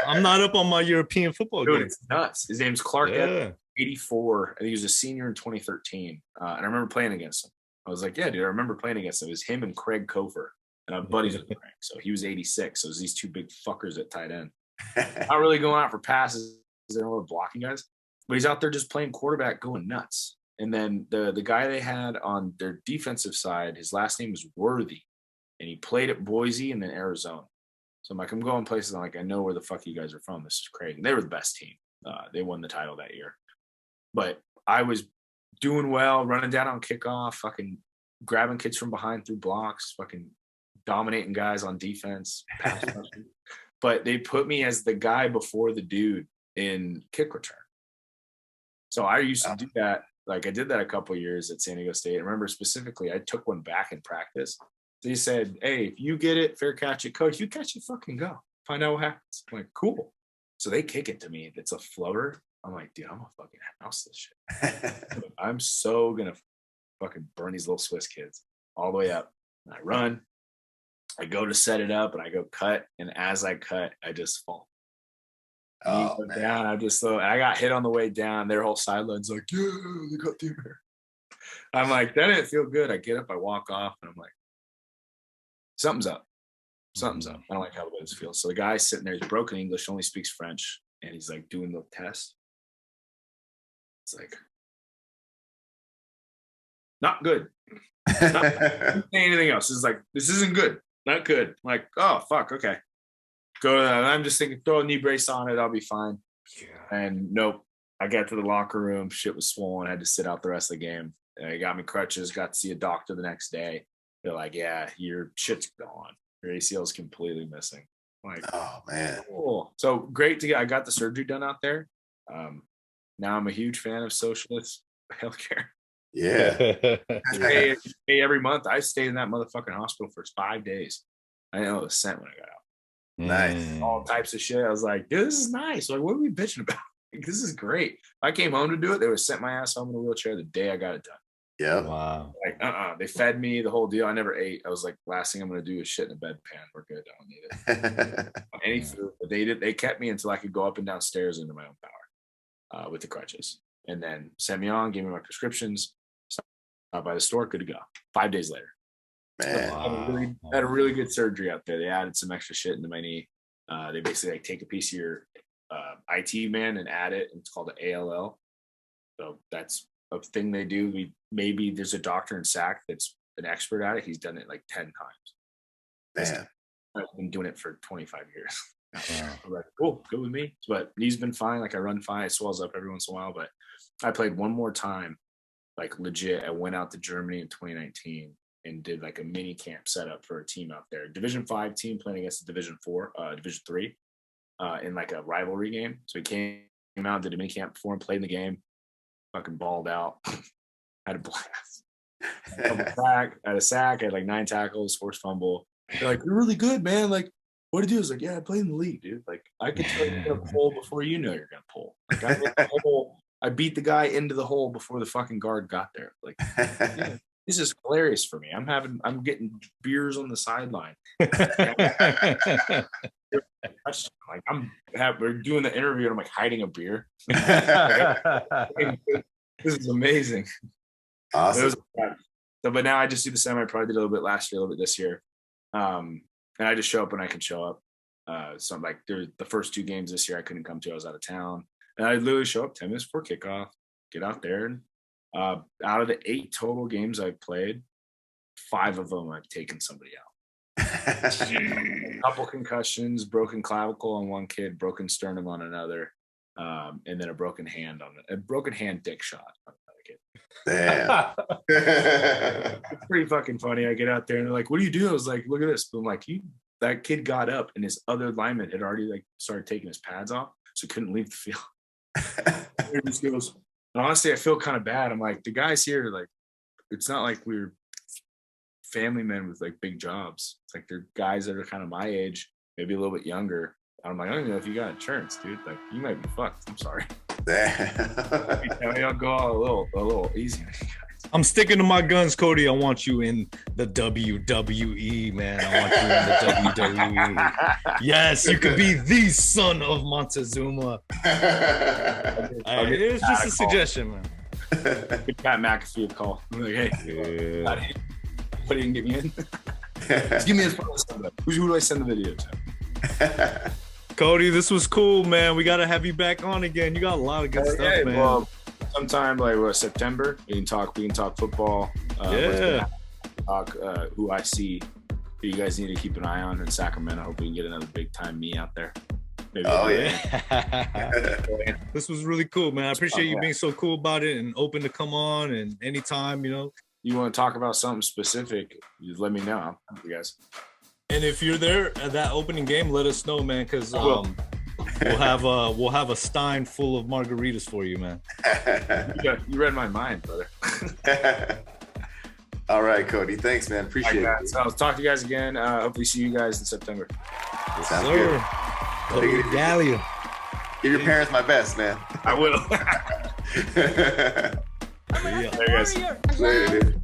I'm not up on my European football Dude, game. it's nuts. His name's Clark. 84. I think he was a senior in 2013. And I remember playing against him. I was like, yeah, dude, I remember playing against him. It was him and Craig Kofer. And I'm buddies with Craig. So he was 86. So it was these two big fuckers at tight end. Not really going out for passes. They're all blocking guys, but he's out there just playing quarterback, going nuts. And then the guy they had on their defensive side, his last name was Worthy, and he played at Boise and then Arizona. So I'm like, I'm going places. I'm like, I know where the fuck you guys are from. This is crazy. And they were the best team. They won the title that year. But I was doing well, running down on kickoff, fucking grabbing kids from behind through blocks, fucking dominating guys on defense. But they put me as the guy before the dude in kick return. So I used to do that. Like I did that a couple of years at San Diego State. I remember specifically, I took one back in practice. They said, hey, if you get it, fair catch it, coach. You catch it, fucking go. Find out what happens. I'm like, cool. So they kick it to me. It's a floater. I'm like, dude, I'm gonna fucking house this shit. I'm so gonna fucking burn these little Swiss kids all the way up. And I run. I go to set it up and I go cut. And as I cut, I just fall. Down. I got hit on the way down. Their whole sideline's like, yeah, they got through here. I'm like, that didn't feel good. I get up, I walk off, and I'm like, something's up. Something's up. I don't like how this feels. So the guy's sitting there, he's broken English, only speaks French, and he's like doing the test. It's like, not good. Not saying anything else. It's like, this isn't good. Not good. I'm like, oh fuck, okay. Go to that. And I'm just thinking, throw a knee brace on it, I'll be fine. Yeah. And nope. I got to the locker room, shit was swollen. I had to sit out the rest of the game. They got me crutches, got to see a doctor the next day. They're like, yeah, your shit's gone. Your ACL is completely missing. I'm like, oh man. Cool. So great I got the surgery done out there. Now I'm a huge fan of socialist healthcare. Yeah. pay every month. I stayed in that motherfucking hospital for 5 days. I know a cent when I got out. Nice. All types of shit. I was like, dude, this is nice. Like, what are we bitching about? Like, this is great. I came home to do it. They would sent my ass home in a wheelchair the day I got it done. Yeah. Wow. Like, They fed me the whole deal. I never ate. I was like, last thing I'm going to do is shit in a bedpan. We're good. I don't need it. Any food. But they kept me until I could go up and down stairs into my own power with the crutches. And then sent me on, gave me my prescriptions. Stopped by the store. Good to go. 5 days later. Man. I had a really good surgery out there. They added some extra shit into my knee. They basically like take a piece of your IT man and add it. And it's called the ALL. So that's a thing they do. Maybe there's a doctor in SAC that's an expert at it. He's done it like 10 times. Man. I've been doing it for 25 years. Wow. I'm like, cool, good with me. But knee's been fine. Like I run fine. It swells up every once in a while. But I played one more time, like legit. I went out to Germany in 2019 and did like a mini camp setup for a team out there. Division 5 team playing against the Division 3 in like a rivalry game. So we came out, did a mini camp before and played in the game. Fucking balled out. Had a blast. Had a sack. I had like 9 tackles, forced fumble. They're like, you're really good, man. Like, what did you do? I was like, yeah, I played in the league, dude. Like, I could tell you're gonna pull before you know you're gonna pull. Like, I beat the guy into the hole before the fucking guard got there. Like, yeah, this is hilarious for me. I'm getting beers on the sideline. Like we're doing the interview and I'm like hiding a beer. This is amazing. Awesome. So, but now I just do the semi. I probably did a little bit last year, a little bit this year. And I just show up when I can show up. So I'm like, the first 2 games this year I couldn't come to. I was out of town. And I literally show up 10 minutes before kickoff, get out there. And out of the 8 total games I've played, 5 of them I've taken somebody out. A couple concussions, broken clavicle on one kid, broken sternum on another, and then a broken hand dick shot on another kid. Damn. It's pretty fucking funny. I get out there and they're like, what do you do? I was like, look at this. But I'm like, that kid got up and his other lineman had already like started taking his pads off, so he couldn't leave the field. He just goes, and honestly, I feel kind of bad. I'm like, the guys here, like, it's not like we're family men with like big jobs. It's like they're guys that are kind of my age, maybe a little bit younger. I'm like, I don't even know if you got insurance, dude. Like, you might be fucked. I'm sorry. I'll go out a little easy. I'm sticking to my guns, Cody. I want you in the WWE, man. I want you in the WWE. Yes, you could be the son of Montezuma. It's just a suggestion, man. Give Pat McAfee a call. I'm like, hey, what do you get me in? Just give me his phone number. Who do I send the video to? Cody, this was cool, man. We gotta have you back on again. You got a lot of good stuff, man. Well, sometime like September, we can talk football. Talk who I see who you guys need to keep an eye on in Sacramento. Hope we can get another big time me out there. Maybe This was really cool, man. I appreciate you being so cool about it and open to come on and anytime, you know. You want to talk about something specific, just let me know. I'll help you guys. And if you're there at that opening game, let us know, man, because we'll have a stein full of margaritas for you, man. You read my mind, brother. All right, Cody. Thanks, man. Appreciate it. So I'll talk to you guys again. Hopefully see you guys in September. Sounds good. Cody Galea. Give your parents my best, man. I will. Yeah. There you guys. Later, dude.